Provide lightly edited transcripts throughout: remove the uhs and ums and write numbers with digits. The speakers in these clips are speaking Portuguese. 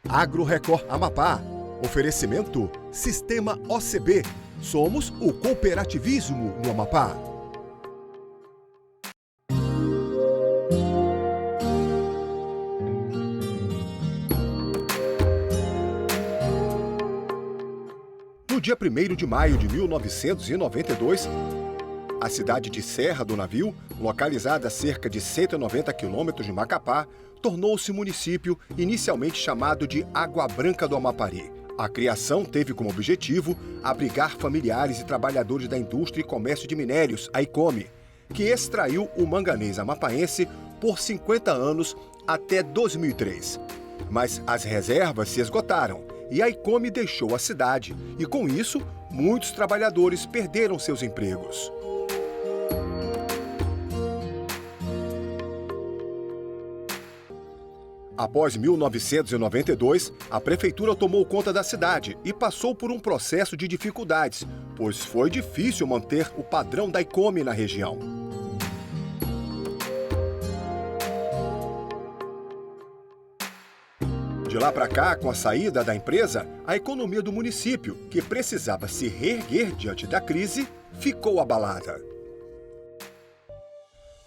AgroRecord Amapá. Oferecimento Sistema OCB. Somos o cooperativismo no Amapá. No dia 1º de maio de 1992, a cidade de Serra do Navio, localizada a cerca de 190 quilômetros de Macapá, tornou-se município inicialmente chamado de Água Branca do Amapari. A criação teve como objetivo abrigar familiares e trabalhadores da indústria e comércio de minérios, a ICOME, que extraiu o manganês amapaense por 50 anos até 2003. Mas as reservas se esgotaram e a ICOME deixou a cidade e, com isso, muitos trabalhadores perderam seus empregos. Após 1992, a prefeitura tomou conta da cidade e passou por um processo de dificuldades, pois foi difícil manter o padrão da ICOME na região. De lá para cá, com a saída da empresa, a economia do município, que precisava se reerguer diante da crise, ficou abalada.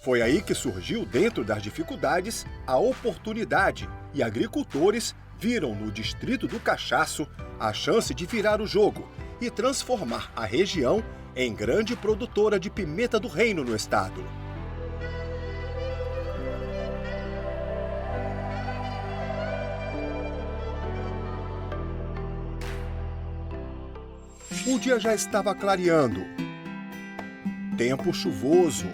Foi aí que surgiu, dentro das dificuldades, a oportunidade e agricultores viram no distrito do Cachaço a chance de virar o jogo e transformar a região em grande produtora de pimenta do reino no estado. O dia já estava clareando. Tempo chuvoso.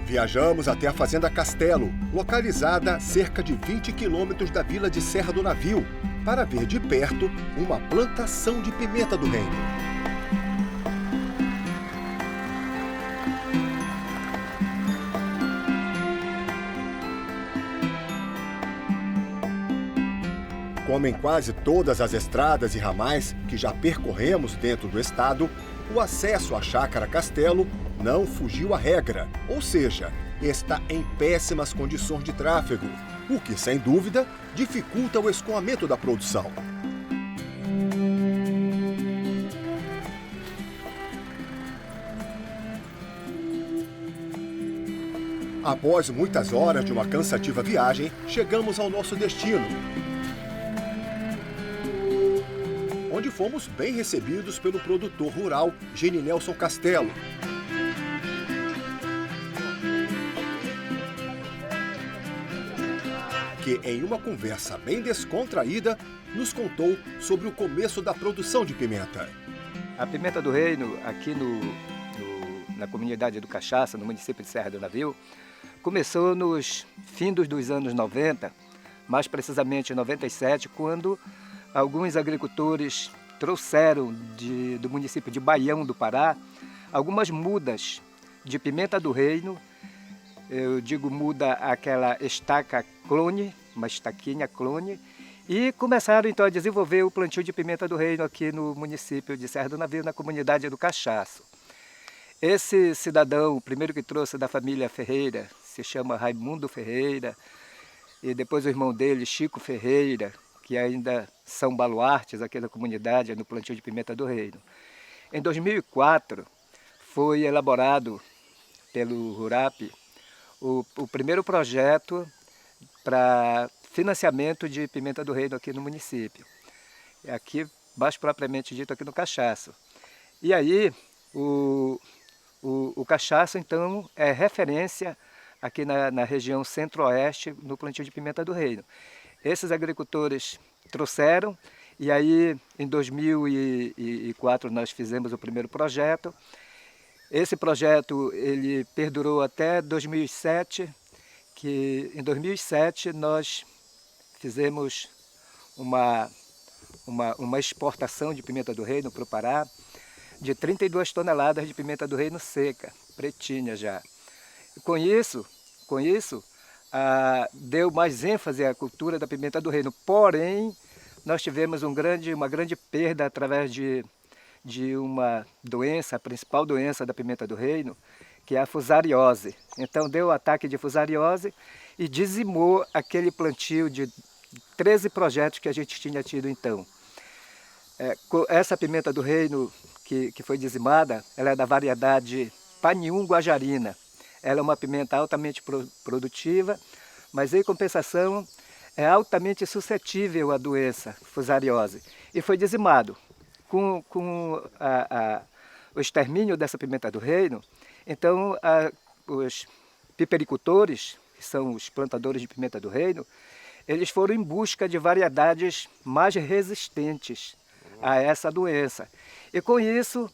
Viajamos até a Fazenda Castelo, localizada a cerca de 20 quilômetros da vila de Serra do Navio, para ver de perto uma plantação de pimenta do reino. Como em quase todas as estradas e ramais que já percorremos dentro do estado, o acesso à Chácara Castelo não fugiu à regra, ou seja, está em péssimas condições de tráfego, o que, sem dúvida, dificulta o escoamento da produção. Após muitas horas de uma cansativa viagem, chegamos ao nosso destino, onde fomos bem recebidos pelo produtor rural Genilelson Castelo. Que, em uma conversa bem descontraída, nos contou sobre o começo da produção de pimenta. A pimenta do reino, aqui na comunidade do Cachaça, no município de Serra do Navio, começou nos findos dos anos 90, mais precisamente em 97, quando alguns agricultores trouxeram do município de Baião do Pará algumas mudas de pimenta do reino. Eu digo muda aquela estaca clone, uma estaquinha clone, e começaram então a desenvolver o plantio de pimenta do reino aqui no município de Serra do Navio, na comunidade do Cachaço. Esse cidadão, o primeiro que trouxe da família Ferreira, se chama Raimundo Ferreira, e depois o irmão dele, Chico Ferreira, que ainda são baluartes aqui da comunidade, no plantio de pimenta do reino. Em 2004, foi elaborado pelo RURAP o primeiro projeto para financiamento de pimenta do reino aqui no município. Aqui, mais propriamente dito, aqui no Cachaço. E aí, o Cachaço, então, é referência aqui na região centro-oeste no plantio de pimenta do reino. Esses agricultores trouxeram, e aí em 2004 nós fizemos o primeiro projeto. Esse projeto ele perdurou até 2007, que em 2007 nós fizemos uma exportação de pimenta do reino para o Pará, de 32 toneladas de pimenta do reino seca, pretinha já. Com isso, deu mais ênfase à cultura da pimenta do reino, porém nós tivemos uma grande perda através de uma doença, a principal doença da pimenta do reino, que é a fusariose. Então deu o ataque de fusariose e dizimou aquele plantio de 13 projetos que a gente tinha tido então. Essa pimenta do reino que foi dizimada, ela é da variedade Panium guajarina. Ela é uma pimenta altamente produtiva, mas em compensação é altamente suscetível à doença fusariose. E foi dizimado. Com o extermínio dessa pimenta do reino, então os pipericultores, que são os plantadores de pimenta do reino, eles foram em busca de variedades mais resistentes a essa doença. E com isso,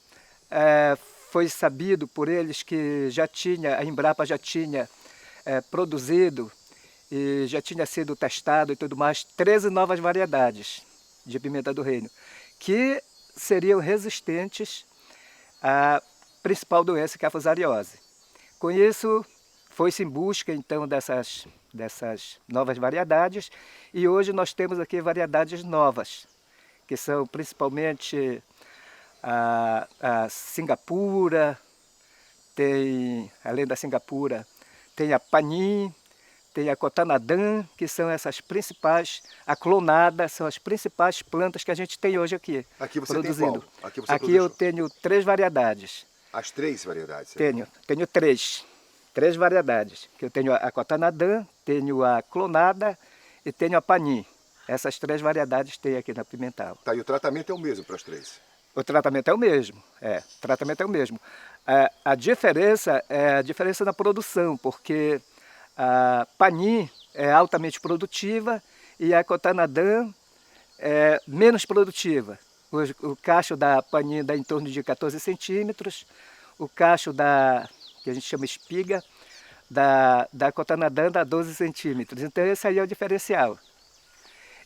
foi sabido por eles que a Embrapa já tinha produzido e já tinha sido testado e tudo mais, 13 novas variedades de pimenta do reino, que seriam resistentes à principal doença, que é a fusariose. Com isso, foi-se em busca então dessas novas variedades, e hoje nós temos aqui variedades novas, que são principalmente a Singapura, além da Singapura, tem a Panin, tem a Cotanadã, que são essas principais, a clonada, são as principais plantas que a gente tem hoje aqui. Aqui você produzindo. tem qual? Aqui eu tenho 3 variedades. As 3 variedades? Tenho 3 variedades. Que eu tenho a Cotanadã, tenho a clonada e tenho a Panin. Essas 3 variedades tem aqui na Pimental. Tá, e o tratamento é o mesmo para as 3? O tratamento é o mesmo, o tratamento é o mesmo. A diferença é a diferença na produção, porque a Panin é altamente produtiva e a Cotanadã é menos produtiva. O cacho da Panin dá em torno de 14 centímetros, o cacho que a gente chama espiga, da Cotanadã dá 12 centímetros. Então esse aí é o diferencial.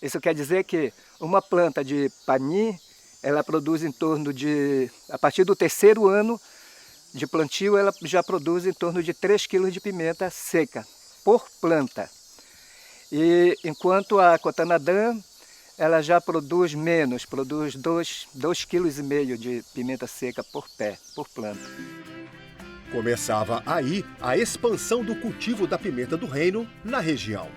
Isso quer dizer que uma planta de Panin, ela produz em torno de, a partir do 3º ano de plantio, ela já produz em torno de 3 kg de pimenta seca por planta. E enquanto a Cotanadã, ela já produz menos, produz 2,5 kg de pimenta seca por pé, por planta. Começava aí a expansão do cultivo da pimenta do reino na região.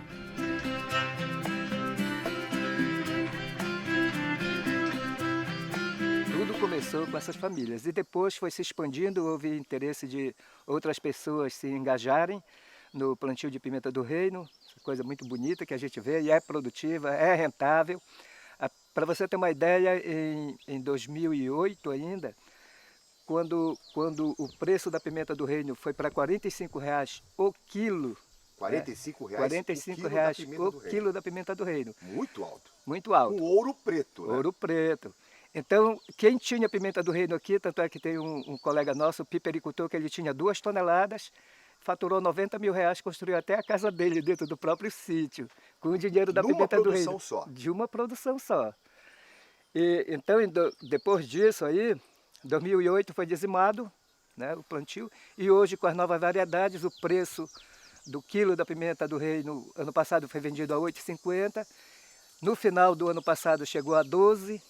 Começou com essas famílias e depois foi se expandindo, houve interesse de outras pessoas se engajarem no plantio de pimenta do reino, coisa muito bonita que a gente vê, e é produtiva, é rentável. Para você ter uma ideia, em 2008 ainda, quando o preço da pimenta do reino foi para R$ 45,00 o quilo. R$ 45,00? R$ 45,00 o quilo da pimenta do reino. Muito alto. Muito alto. Com ouro preto, né? Ouro preto. Então, quem tinha pimenta do reino aqui, tanto é que tem um colega nosso, pipericultor, que ele tinha 2 toneladas, faturou R$ 90 mil, construiu até a casa dele dentro do próprio sítio, com o dinheiro da pimenta do reino. De uma produção só. E, então, depois disso aí, em 2008 foi dizimado, né, o plantio, e hoje com as novas variedades, o preço do quilo da pimenta do reino, ano passado foi vendido a R$ 8,50, no final do ano passado chegou a 12,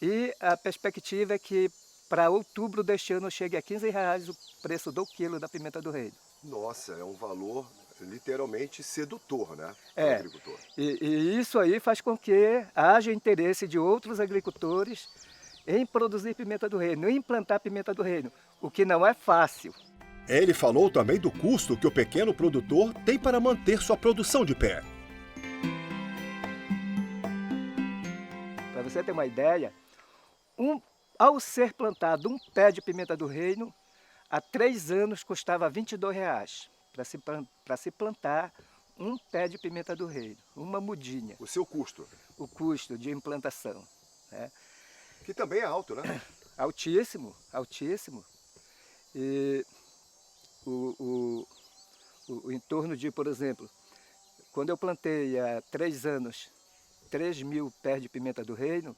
e a perspectiva é que para outubro deste ano chegue a R$ 15,00 o preço do quilo da pimenta do reino. Nossa, é um valor literalmente sedutor, né? Para o agricultor. E isso aí faz com que haja interesse de outros agricultores em produzir pimenta do reino, em implantar pimenta do reino, o que não é fácil. Ele falou também do custo que o pequeno produtor tem para manter sua produção de pé. Para você ter uma ideia, ao ser plantado um pé de pimenta do reino, há 3 anos custava R$ 22,00 para se plantar um pé de pimenta do reino, uma mudinha. O seu custo? O custo de implantação. Né? Que também é alto, né? Altíssimo, altíssimo. E em torno de, por exemplo, quando eu plantei há 3 anos 3.000 pés de pimenta do reino,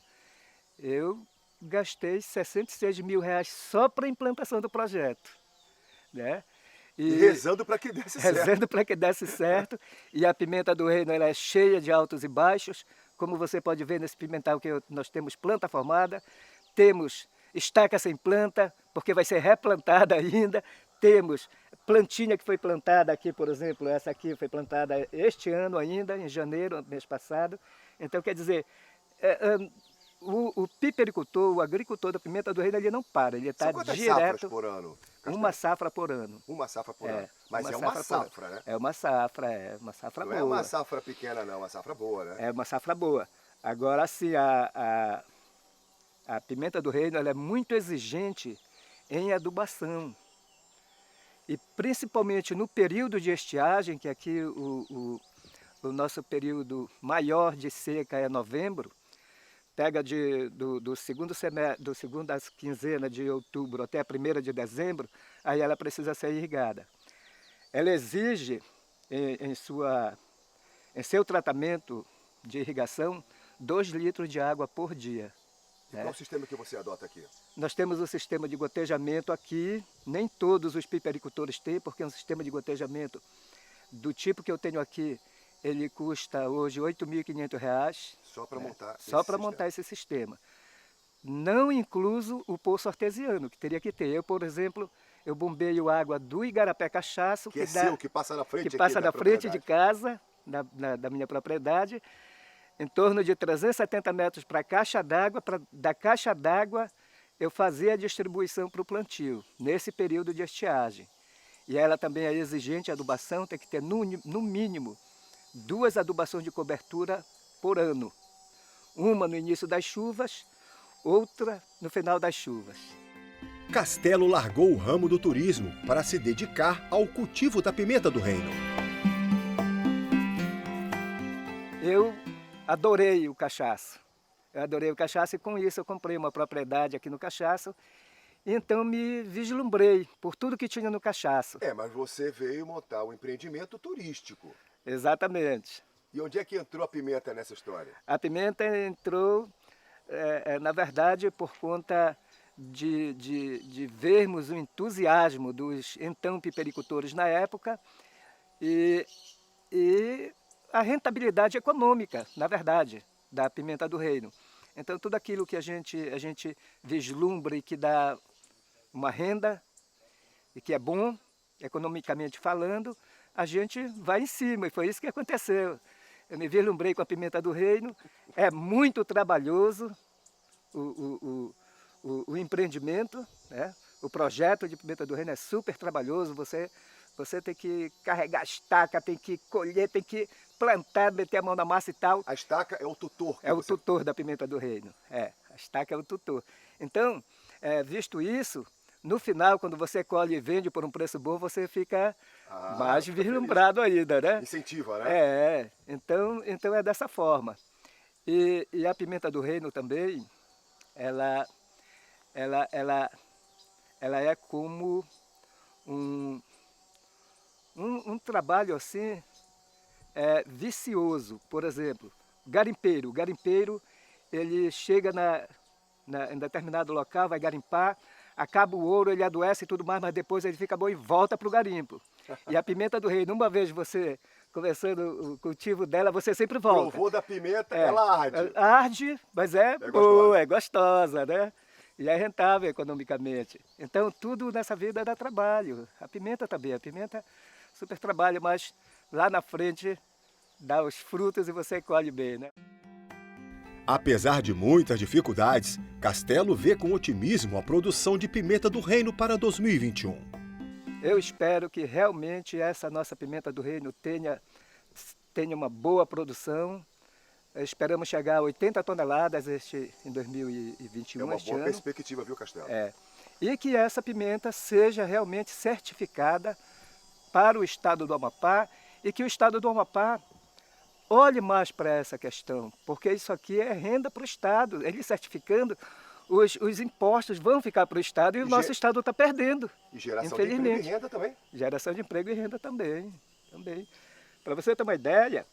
eu gastei R$ 66 mil só para a implantação do projeto. Né? E rezando para que desse certo. Rezando para que desse certo. E a pimenta do reino ela é cheia de altos e baixos. Como você pode ver nesse pimental que nós temos planta formada, temos estaca sem planta, porque vai ser replantada ainda, temos plantinha que foi plantada aqui, por exemplo, essa aqui foi plantada este ano ainda, em janeiro, mês passado. Então, quer dizer, o pipericultor, o agricultor da Pimenta do Reino, ele não para, ele está São quantas safras direto, por ano, Castelo? uma safra por ano. Uma safra por ano. É, Mas é uma por ano. safra, né? É uma safra Não boa. é uma safra pequena, não, é uma safra boa, né? É uma safra boa. Agora, assim, a Pimenta do Reino, ela é muito exigente em adubação. E principalmente no período de estiagem, que aqui o nosso período maior de seca é novembro, pega do segunda quinzena de outubro até a primeira de dezembro, aí ela precisa ser irrigada. Ela exige em seu tratamento de irrigação 2 litros de água por dia. E qual o sistema que você adota aqui? Nós temos o sistema de gotejamento aqui, nem todos os pipericultores têm, porque é um sistema de gotejamento do tipo que eu tenho aqui, ele custa hoje R$ 8.500. Só para montar Só para montar esse sistema. Não incluso o poço artesiano, que teria que ter. Eu, por exemplo, eu bombeio água do Igarapé Cachaço, que é seu, que passa na frente que passa aqui na frente de casa, da minha propriedade, em torno de 370 metros para a caixa d'água. Da caixa d'água eu fazia a distribuição para o plantio, nesse período de estiagem. E ela também é exigente, a adubação tem que ter no mínimo 2 adubações de cobertura por ano. Uma no início das chuvas, outra no final das chuvas. Castelo largou o ramo do turismo para se dedicar ao cultivo da Pimenta do Reino. Eu adorei o cachaço. E com isso eu comprei uma propriedade aqui no Cachaço. Então me vislumbrei por tudo que tinha no Cachaço. Mas você veio montar um empreendimento turístico. Exatamente. E onde é que entrou a pimenta nessa história? A pimenta entrou, na verdade, por conta de vermos o entusiasmo dos então pipericultores na época e a rentabilidade econômica, na verdade, da Pimenta do Reino. Então, tudo aquilo que a gente vislumbra e que dá uma renda e que é bom, economicamente falando, a gente vai em cima, e foi isso que aconteceu. Eu me vislumbrei com a Pimenta do Reino, é muito trabalhoso o empreendimento, né? O projeto de Pimenta do Reino é super trabalhoso, você tem que carregar a estaca, tem que colher, tem que plantar, meter a mão na massa e tal. A estaca é o tutor. É o tutor da Pimenta do Reino, a estaca é o tutor. Então, visto isso, no final, quando você colhe e vende por um preço bom, você fica mais vislumbrado ainda, né? Incentiva, né? Então é dessa forma. E a Pimenta do Reino também, ela é como um trabalho assim, vicioso. Por exemplo, garimpeiro. O garimpeiro, ele chega em determinado local, vai garimpar, acaba o ouro, ele adoece e tudo mais, mas depois ele fica bom e volta para o garimpo. E a Pimenta do Reino, uma vez você começando o cultivo dela, você sempre volta. Provou da pimenta, ela arde. Arde, mas é boa, é gostosa, né? E é rentável economicamente. Então, tudo nessa vida dá trabalho. A pimenta também, a pimenta super trabalho, mas lá na frente dá os frutos e você colhe bem, né? Apesar de muitas dificuldades, Castelo vê com otimismo a produção de Pimenta do Reino para 2021. Eu espero que realmente essa nossa Pimenta do Reino tenha uma boa produção. Esperamos chegar a 80 toneladas em 2021. É uma boa perspectiva, viu, Castelo? E que essa pimenta seja realmente certificada para o estado do Amapá e que o estado do Amapá olhe mais para essa questão, porque isso aqui é renda para o estado. Ele certificando, os impostos vão ficar para o estado e o nosso estado está perdendo. E geração de emprego e renda também. Geração de emprego e renda também. Para você ter uma ideia,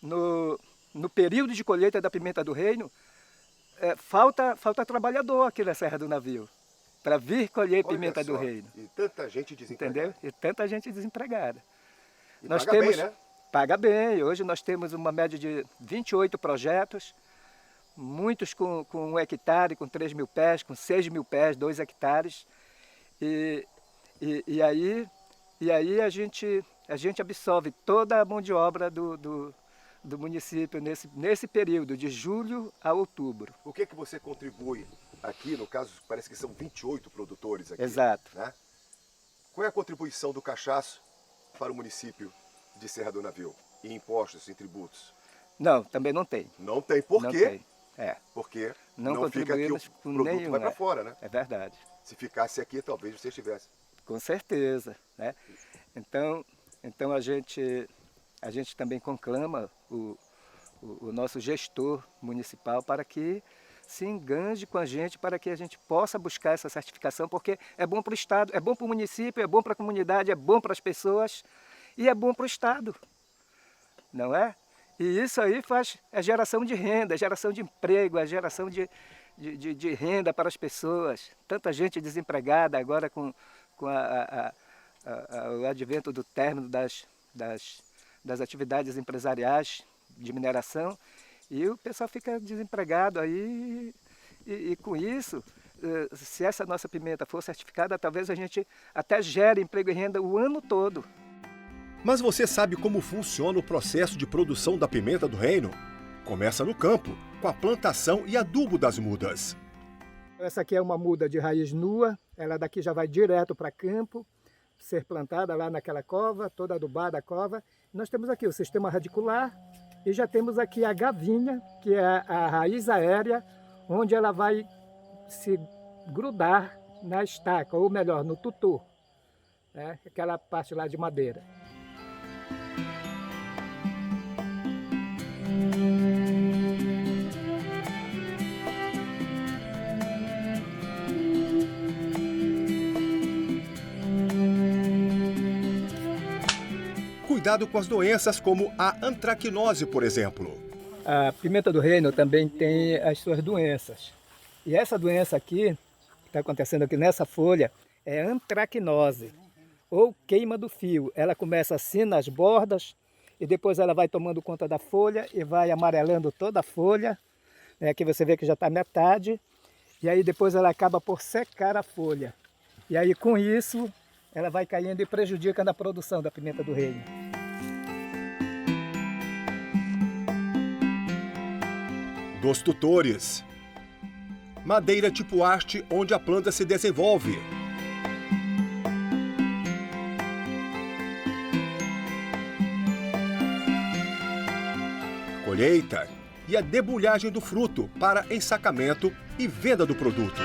no período de colheita da Pimenta do Reino, falta trabalhador aqui na Serra do Navio para vir colher Pimenta do Reino. E tanta gente desempregada. Entendeu? E tanta gente desempregada. E nós temos, bem, né? Paga bem. Hoje nós temos uma média de 28 projetos, muitos com 1 hectare, com 3 mil pés, com 6 mil pés, 2 hectares. E aí E aí a gente absorve toda a mão de obra do município nesse período, de julho a outubro. O que você contribui aqui? No caso, parece que são 28 produtores aqui. Exato. Né? Qual é a contribuição do cachaço para o município de Serra do Navio? Em impostos, em tributos? Não, também não tem. Não tem. Por Não quê? tem. É. Porque Não fica aqui, o com produto nenhum, vai para fora, né? É verdade. Se ficasse aqui, talvez você estivesse. Com certeza, né? Então a gente também conclama o nosso gestor municipal para que se enganje com a gente, para que a gente possa buscar essa certificação, porque é bom para o Estado, é bom para o município, é bom para a comunidade, é bom para as pessoas e é bom para o Estado, não é? E isso aí é geração de renda, é geração de emprego, é geração de renda para as pessoas. Tanta gente desempregada agora com o advento do término das atividades empresariais de mineração, e o pessoal fica desempregado aí, e com isso, se essa nossa pimenta for certificada, talvez a gente até gere emprego e renda o ano todo. Mas você sabe como funciona o processo de produção da pimenta do reino? Começa no campo, com a plantação e adubo das mudas. Essa aqui é uma muda de raiz nua, ela daqui já vai direto para campo, ser plantada lá naquela cova, toda adubada a cova. Nós temos aqui o sistema radicular e já temos aqui a gavinha, que é a raiz aérea, onde ela vai se grudar na estaca, ou melhor, no tutu, né? Aquela parte lá de madeira. Cuidado com as doenças como a antracnose, por exemplo. A pimenta do reino também tem as suas doenças. E essa doença aqui, que está acontecendo aqui nessa folha, é antracnose, ou queima do fio. Ela começa assim nas bordas, e depois ela vai tomando conta da folha e vai amarelando toda a folha. Aqui você vê que já está metade, e aí depois ela acaba por secar a folha. E aí com isso, ela vai caindo e prejudicando a produção da pimenta do reino. Dos tutores. Madeira tipo haste, onde a planta se desenvolve. Colheita e a debulhagem do fruto para ensacamento e venda do produto.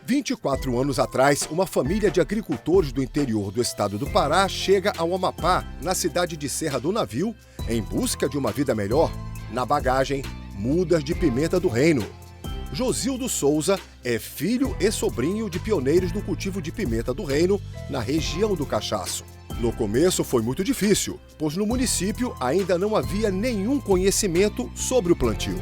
Há 24 anos atrás, uma família de agricultores do interior do estado do Pará chega ao Amapá, na cidade de Serra do Navio, em busca de uma vida melhor. Na bagagem, mudas de pimenta do reino. Josildo Souza é filho e sobrinho de pioneiros do cultivo de pimenta do reino na região do Cachaço. No começo foi muito difícil, pois no município ainda não havia nenhum conhecimento sobre o plantio.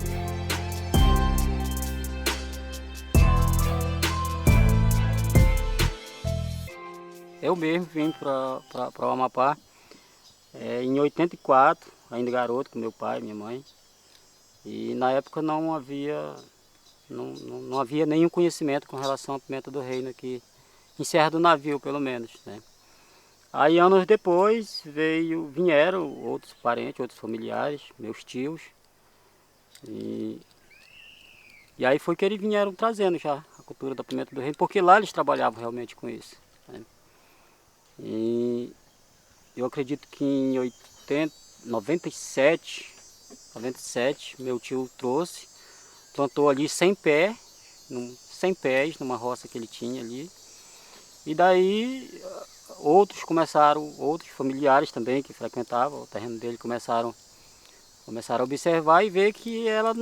Eu mesmo vim para o Amapá em 84, ainda garoto, com meu pai e minha mãe. E na época não havia nenhum conhecimento com relação à pimenta do reino aqui, em Serra do Navio, pelo menos, né? Aí anos depois vieram outros parentes, outros familiares, meus tios. E aí foi que eles vieram trazendo já a cultura da pimenta do reino, porque lá eles trabalhavam realmente com isso, né? E eu acredito que em 97, meu tio trouxe, plantou ali 100 pés, numa roça que ele tinha ali. E daí outros familiares também que frequentavam o terreno dele começaram a observar e ver que ela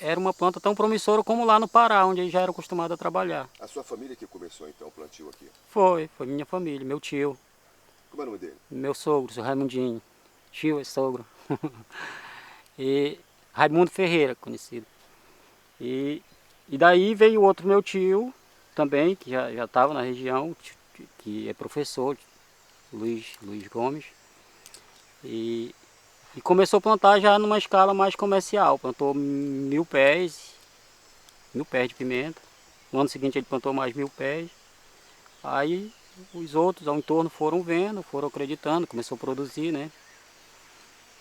era uma planta tão promissora como lá no Pará, onde eles já eram acostumados a trabalhar. A sua família que começou então o plantio aqui? Foi minha família, meu tio. Como é o nome dele? Meu sogro, seu Raimundinho. Tio e sogro. E Raimundo Ferreira, conhecido. E daí veio outro meu tio também, que já estava na região, que é professor, Luiz Gomes. E começou a plantar já numa escala mais comercial. Plantou 1.000 pés de pimenta. No ano seguinte ele plantou mais 1.000 pés. Aí os outros ao entorno foram vendo, foram acreditando, começou a produzir, né?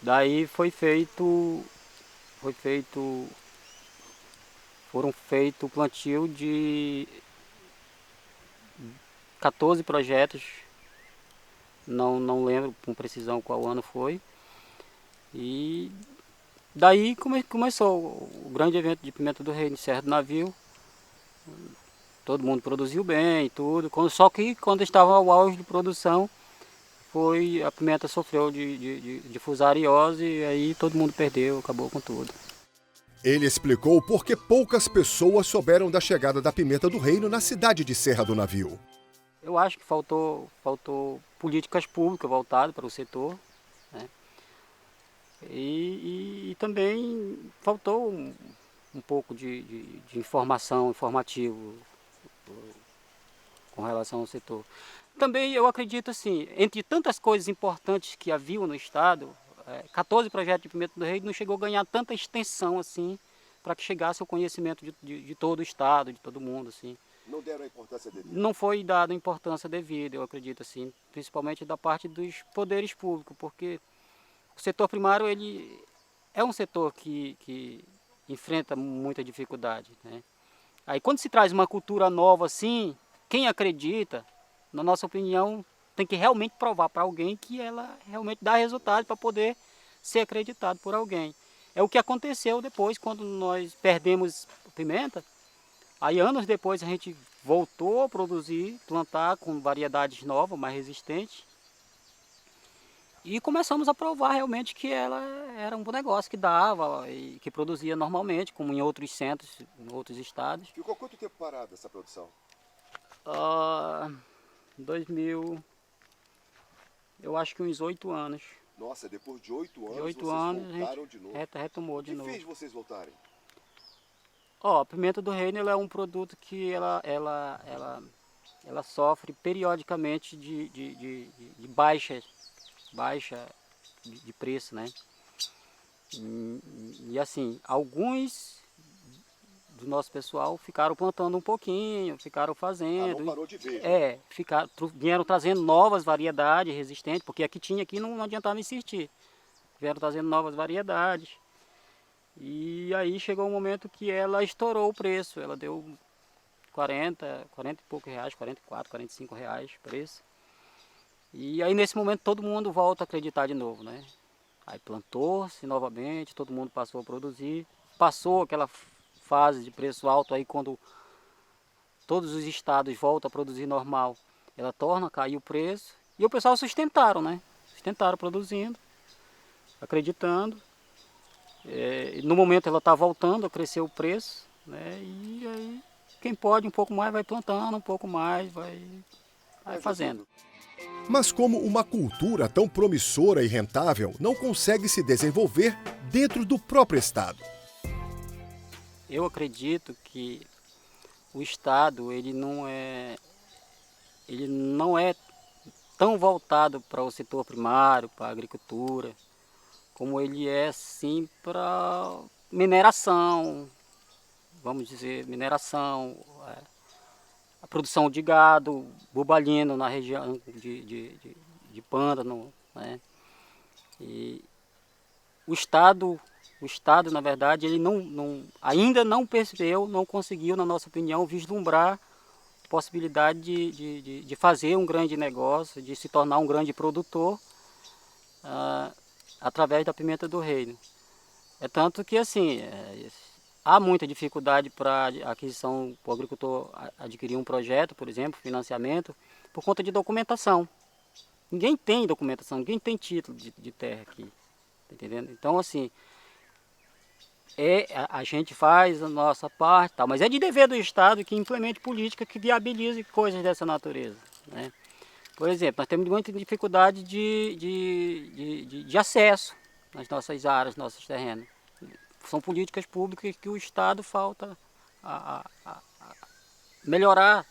Daí foram feito plantio de 14 projetos, não lembro com precisão qual ano foi. E daí começou o grande evento de Pimenta do Reino, Serra do Navio. Todo mundo produziu bem e tudo, só que quando estava ao auge de produção, a pimenta sofreu de fusariose e aí todo mundo perdeu, acabou com tudo. Ele explicou por que poucas pessoas souberam da chegada da Pimenta do Reino na cidade de Serra do Navio. Eu acho que faltou políticas públicas voltadas para o setor, né? E também faltou um pouco de informativo com relação ao setor. Também eu acredito assim, entre tantas coisas importantes que haviam no estado, 14 projetos de Pimenta do Reino não chegou a ganhar tanta extensão assim, para que chegasse ao conhecimento de todo o estado, de todo mundo assim. Não deram a importância devida? Não foi dada a importância devida, eu acredito assim, principalmente da parte dos poderes públicos, porque o setor primário ele é um setor que enfrenta muita dificuldade, né? Aí quando se traz uma cultura nova assim, quem acredita, na nossa opinião, tem que realmente provar para alguém que ela realmente dá resultado para poder ser acreditado por alguém. É o que aconteceu depois, quando nós perdemos pimenta. Aí anos depois a gente voltou a produzir, plantar com variedades novas, mais resistentes. E começamos a provar realmente que ela era um bom negócio, que dava e que produzia normalmente, como em outros centros, em outros estados. Ficou quanto tempo parada essa produção? 2000, eu acho que uns 8 anos. Nossa, depois de 8 anos, De 8 vocês anos voltaram a gente de novo. retomou O de que novo. fez vocês voltarem? A Pimenta do Reino ela é um produto que ela sofre periodicamente de baixa de preço, né? E assim, alguns do nosso pessoal ficaram plantando um pouquinho, ficaram fazendo. Não parou de vez, né? Vieram trazendo novas variedades resistentes, porque aqui não adiantava insistir. Vieram trazendo novas variedades. E aí chegou um momento que ela estourou o preço, ela deu 40 e poucos reais, 44, 45 reais o preço. E aí nesse momento todo mundo volta a acreditar de novo, né? Aí plantou-se novamente, todo mundo passou a produzir. Passou aquela fase de preço alto aí quando todos os estados voltam a produzir normal. Ela torna a cair o preço e o pessoal sustentaram, né? Sustentaram produzindo, acreditando. No momento ela está voltando a crescer o preço, né? E aí quem pode um pouco mais vai plantando, um pouco mais vai fazendo. Mas como uma cultura tão promissora e rentável não consegue se desenvolver dentro do próprio estado? Eu acredito que o estado ele não é tão voltado para o setor primário, para a agricultura, como ele é sim para mineração, vamos dizer, a produção de gado, bubalino na região de Pântano, né? E o Estado, na verdade, ele ainda não percebeu, não conseguiu, na nossa opinião, vislumbrar a possibilidade de fazer um grande negócio, de se tornar um grande produtor através da Pimenta do Reino. É tanto que, assim, há muita dificuldade para aquisição, para o agricultor adquirir um projeto, por exemplo, financiamento, por conta de documentação. Ninguém tem documentação, ninguém tem título de terra aqui, tá entendendo? Então, assim, a gente faz a nossa parte, tá, mas é de dever do Estado que implemente política que viabilize coisas dessa natureza, né? Por exemplo, nós temos muita dificuldade de acesso nas nossas áreas, nossos terrenos. são políticas públicas que o Estado falta a melhorar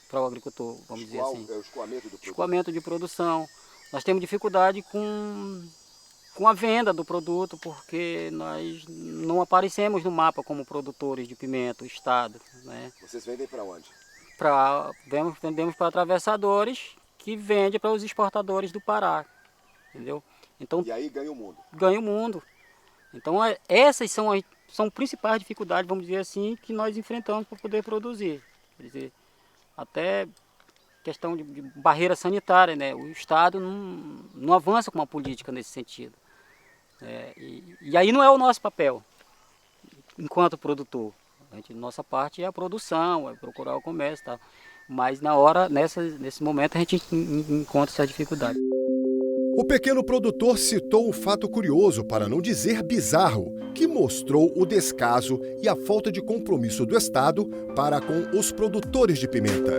para o agricultor, vamos dizer assim. É o escoamento do produto. Escoamento de produção. Nós temos dificuldade com a venda do produto, porque nós não aparecemos no mapa como produtores de pimenta, o Estado, né? Vocês vendem para onde? Vendemos para atravessadores, que vende para os exportadores do Pará, entendeu? Então, E aí ganha o mundo. ganha o mundo. Então essas são principais dificuldades, vamos dizer assim, que nós enfrentamos para poder produzir. Quer dizer, até questão de barreira sanitária, né? O Estado não avança com uma política nesse sentido. E aí não é o nosso papel, enquanto produtor. Nossa parte é a produção, é procurar o comércio e tal. Mas nesse momento a gente encontra essa dificuldade. O pequeno produtor citou um fato curioso, para não dizer bizarro, que mostrou o descaso e a falta de compromisso do Estado para com os produtores de pimenta.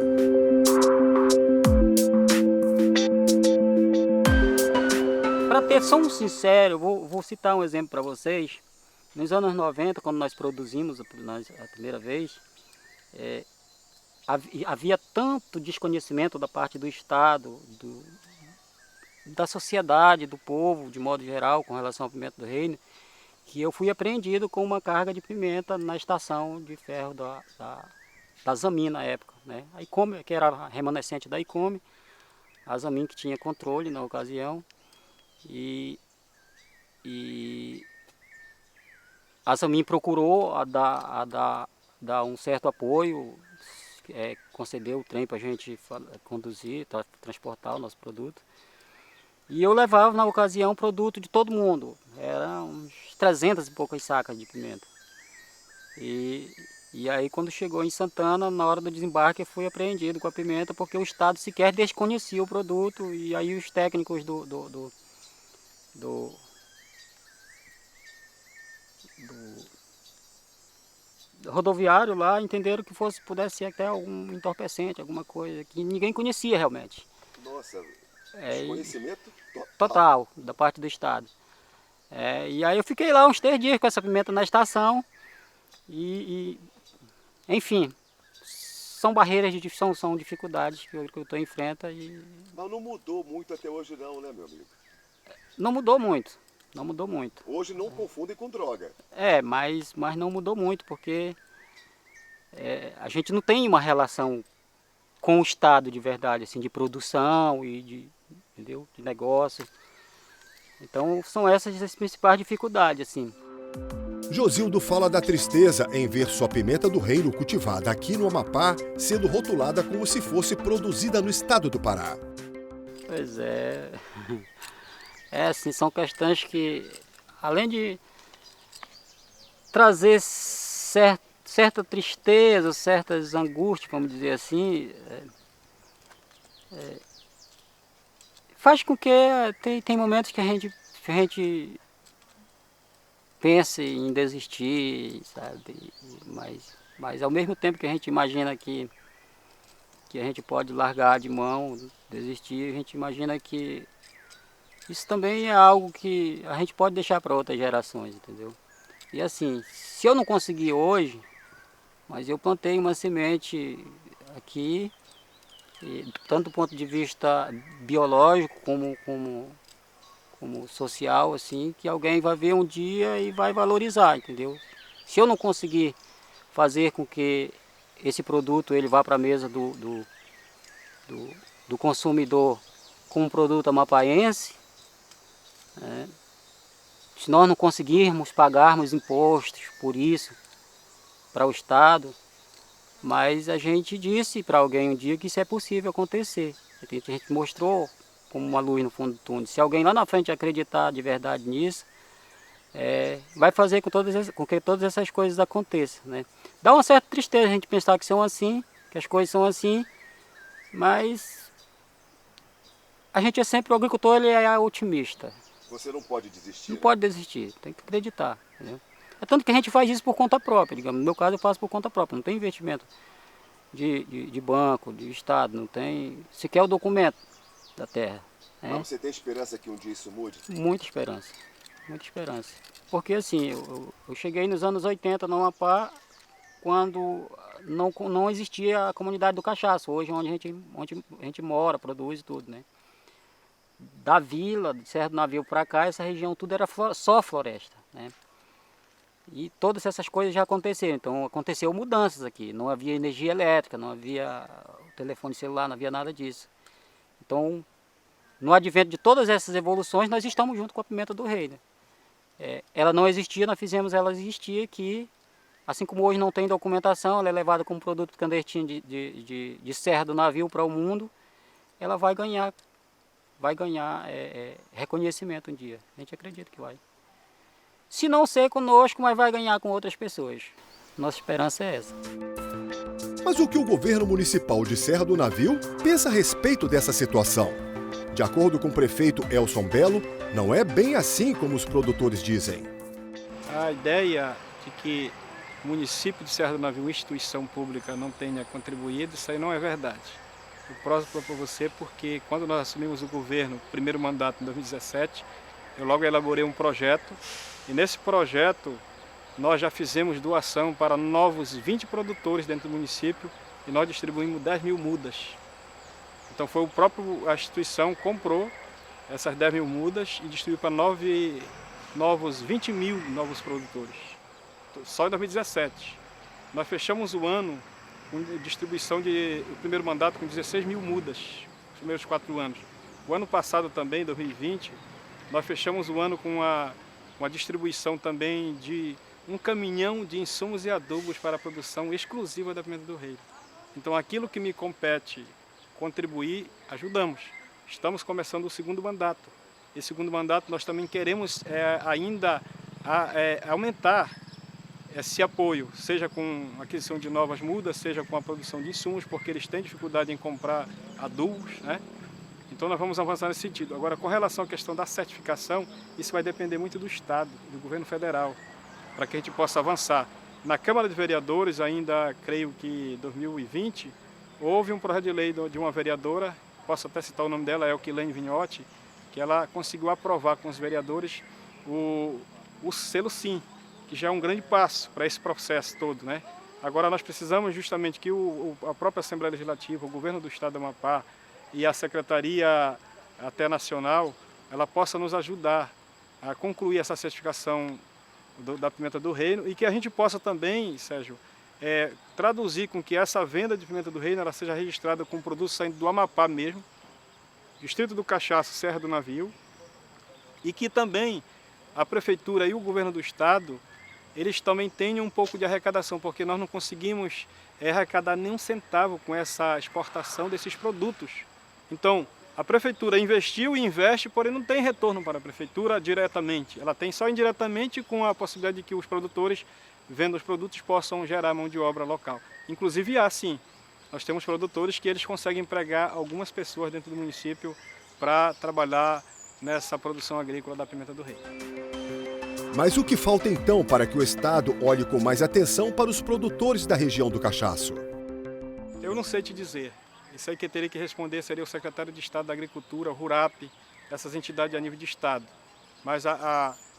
Para ser um sincero, eu vou citar um exemplo para vocês. Nos anos 90, quando nós produzimos a primeira vez, havia tanto desconhecimento da parte do Estado, da sociedade, do povo, de modo geral, com relação ao pimenta do reino, que eu fui apreendido com uma carga de pimenta na estação de ferro da Zamin na época, né? A Icome, que era remanescente da Icome, a Zamin que tinha controle na ocasião, e a Zamin procurou dar um certo apoio, concedeu o trem para a gente conduzir, transportar o nosso produto. E eu levava na ocasião produto de todo mundo, eram uns 300 e poucas sacas de pimenta. E aí quando chegou em Santana, na hora do desembarque, eu fui apreendido com a pimenta, porque o Estado sequer desconhecia o produto, e aí os técnicos do rodoviário lá entenderam que pudesse ser até algum entorpecente, alguma coisa que ninguém conhecia realmente. Nossa, desconhecimento total da parte do Estado. E aí eu fiquei lá uns 3 dias com essa pimenta na estação enfim, são barreiras, são dificuldades que o agricultor enfrenta. Mas não mudou muito até hoje não, né, meu amigo? Não mudou muito, não mudou muito. Hoje não confundem com droga. Mas não mudou muito, porque a gente não tem uma relação com o Estado de verdade, assim, de produção e entendeu? De negócio. Então são essas as principais dificuldades, assim. Josildo fala da tristeza em ver sua pimenta do reino cultivada aqui no Amapá sendo rotulada como se fosse produzida no estado do Pará. Pois é. Assim, são questões que, além de trazer certa tristeza, certas angústias, vamos dizer assim, faz com que tem momentos que a gente pensa em desistir, sabe? Mas ao mesmo tempo que a gente imagina que a gente pode largar de mão, desistir, a gente imagina que isso também é algo que a gente pode deixar para outras gerações, entendeu? E assim, se eu não conseguir hoje, mas eu plantei uma semente aqui, tanto do ponto de vista biológico como social, assim, que alguém vai ver um dia e vai valorizar, entendeu? Se eu não conseguir fazer com que esse produto ele vá para a mesa do consumidor como um produto amapaense, se nós não conseguirmos pagarmos impostos por isso para o Estado, mas a gente disse para alguém um dia que isso é possível acontecer. A gente mostrou como uma luz no fundo do túnel. Se alguém lá na frente acreditar de verdade nisso, vai fazer com que todas essas coisas aconteçam, né? Dá uma certa tristeza a gente pensar que são assim, que as coisas são assim, mas a gente o agricultor ele é otimista. Você não pode desistir. Não pode desistir, tem que acreditar, entendeu? É tanto que a gente faz isso por conta própria, digamos. No meu caso eu faço por conta própria, não tem investimento de banco, de Estado, não tem sequer o documento da terra. Mas você tem esperança que um dia isso mude? Muita esperança, muita esperança. Porque assim, eu cheguei nos anos 80 no Amapá, quando não existia a comunidade do Cachaço, hoje onde a gente mora, produz e tudo, né? Da vila, de Serra do Navio para cá, essa região tudo era só floresta, né? E todas essas coisas já aconteceram, então aconteceu mudanças aqui, não havia energia elétrica, não havia telefone celular, não havia nada disso. Então, no advento de todas essas evoluções, nós estamos junto com a pimenta do rei, né? Ela não existia, nós fizemos ela existir aqui, assim como hoje não tem documentação, ela é levada como produto clandestino de Serra do Navio para o mundo, ela vai ganhar reconhecimento um dia, a gente acredita que vai. Se não ser conosco, mas vai ganhar com outras pessoas. Nossa esperança é essa. Mas o que o governo municipal de Serra do Navio pensa a respeito dessa situação? De acordo com o prefeito Elson Belo, não é bem assim como os produtores dizem. A ideia de que o município de Serra do Navio, instituição pública, não tenha contribuído, isso aí não é verdade. Eu próximo para você porque quando nós assumimos o governo, primeiro mandato em 2017, eu logo elaborei um projeto e nesse projeto nós já fizemos doação para novos 20 produtores dentro do município e nós distribuímos 10 mil mudas. Então foi a instituição comprou essas 10 mil mudas e distribuiu para 20 mil novos produtores. Só em 2017. Nós fechamos o ano com distribuição o primeiro mandato com 16 mil mudas, os primeiros 4 anos. O ano passado também, 2020, nós fechamos o ano com uma distribuição também de um caminhão de insumos e adubos para a produção exclusiva da pimenta do rei. Então aquilo que me compete contribuir, ajudamos. Estamos começando o segundo mandato. Esse segundo mandato nós também queremos ainda aumentar esse apoio, seja com a aquisição de novas mudas, seja com a produção de insumos, porque eles têm dificuldade em comprar adubos, né? Então nós vamos avançar nesse sentido. Agora, com relação à questão da certificação, isso vai depender muito do Estado, do governo federal, para que a gente possa avançar. Na Câmara de Vereadores, ainda creio que em 2020, houve um projeto de lei de uma vereadora, posso até citar o nome dela, é Elquilene Vignotti, que ela conseguiu aprovar com os vereadores o selo SIM, que já é um grande passo para esse processo todo, né? Agora nós precisamos justamente que a própria Assembleia Legislativa, o governo do Estado do Amapá e a Secretaria até Nacional, ela possa nos ajudar a concluir essa certificação da pimenta do reino e que a gente possa também, Sérgio, traduzir com que essa venda de pimenta do reino ela seja registrada com produtos saindo do Amapá mesmo, Distrito do Cachaço, Serra do Navio, e que também a Prefeitura e o Governo do Estado eles também tenham um pouco de arrecadação, porque nós não conseguimos arrecadar nem um centavo com essa exportação desses produtos. Então, a Prefeitura investiu e investe, porém não tem retorno para a Prefeitura diretamente. Ela tem só indiretamente com a possibilidade de que os produtores, vendo os produtos, possam gerar mão de obra local. Inclusive há sim, nós temos produtores que eles conseguem empregar algumas pessoas dentro do município para trabalhar nessa produção agrícola da pimenta do rei. Mas o que falta então para que o Estado olhe com mais atenção para os produtores da região do Cachaço? Eu não sei te dizer. Isso aí que teria que responder seria o secretário de Estado da Agricultura, o RURAP, essas entidades a nível de Estado. Mas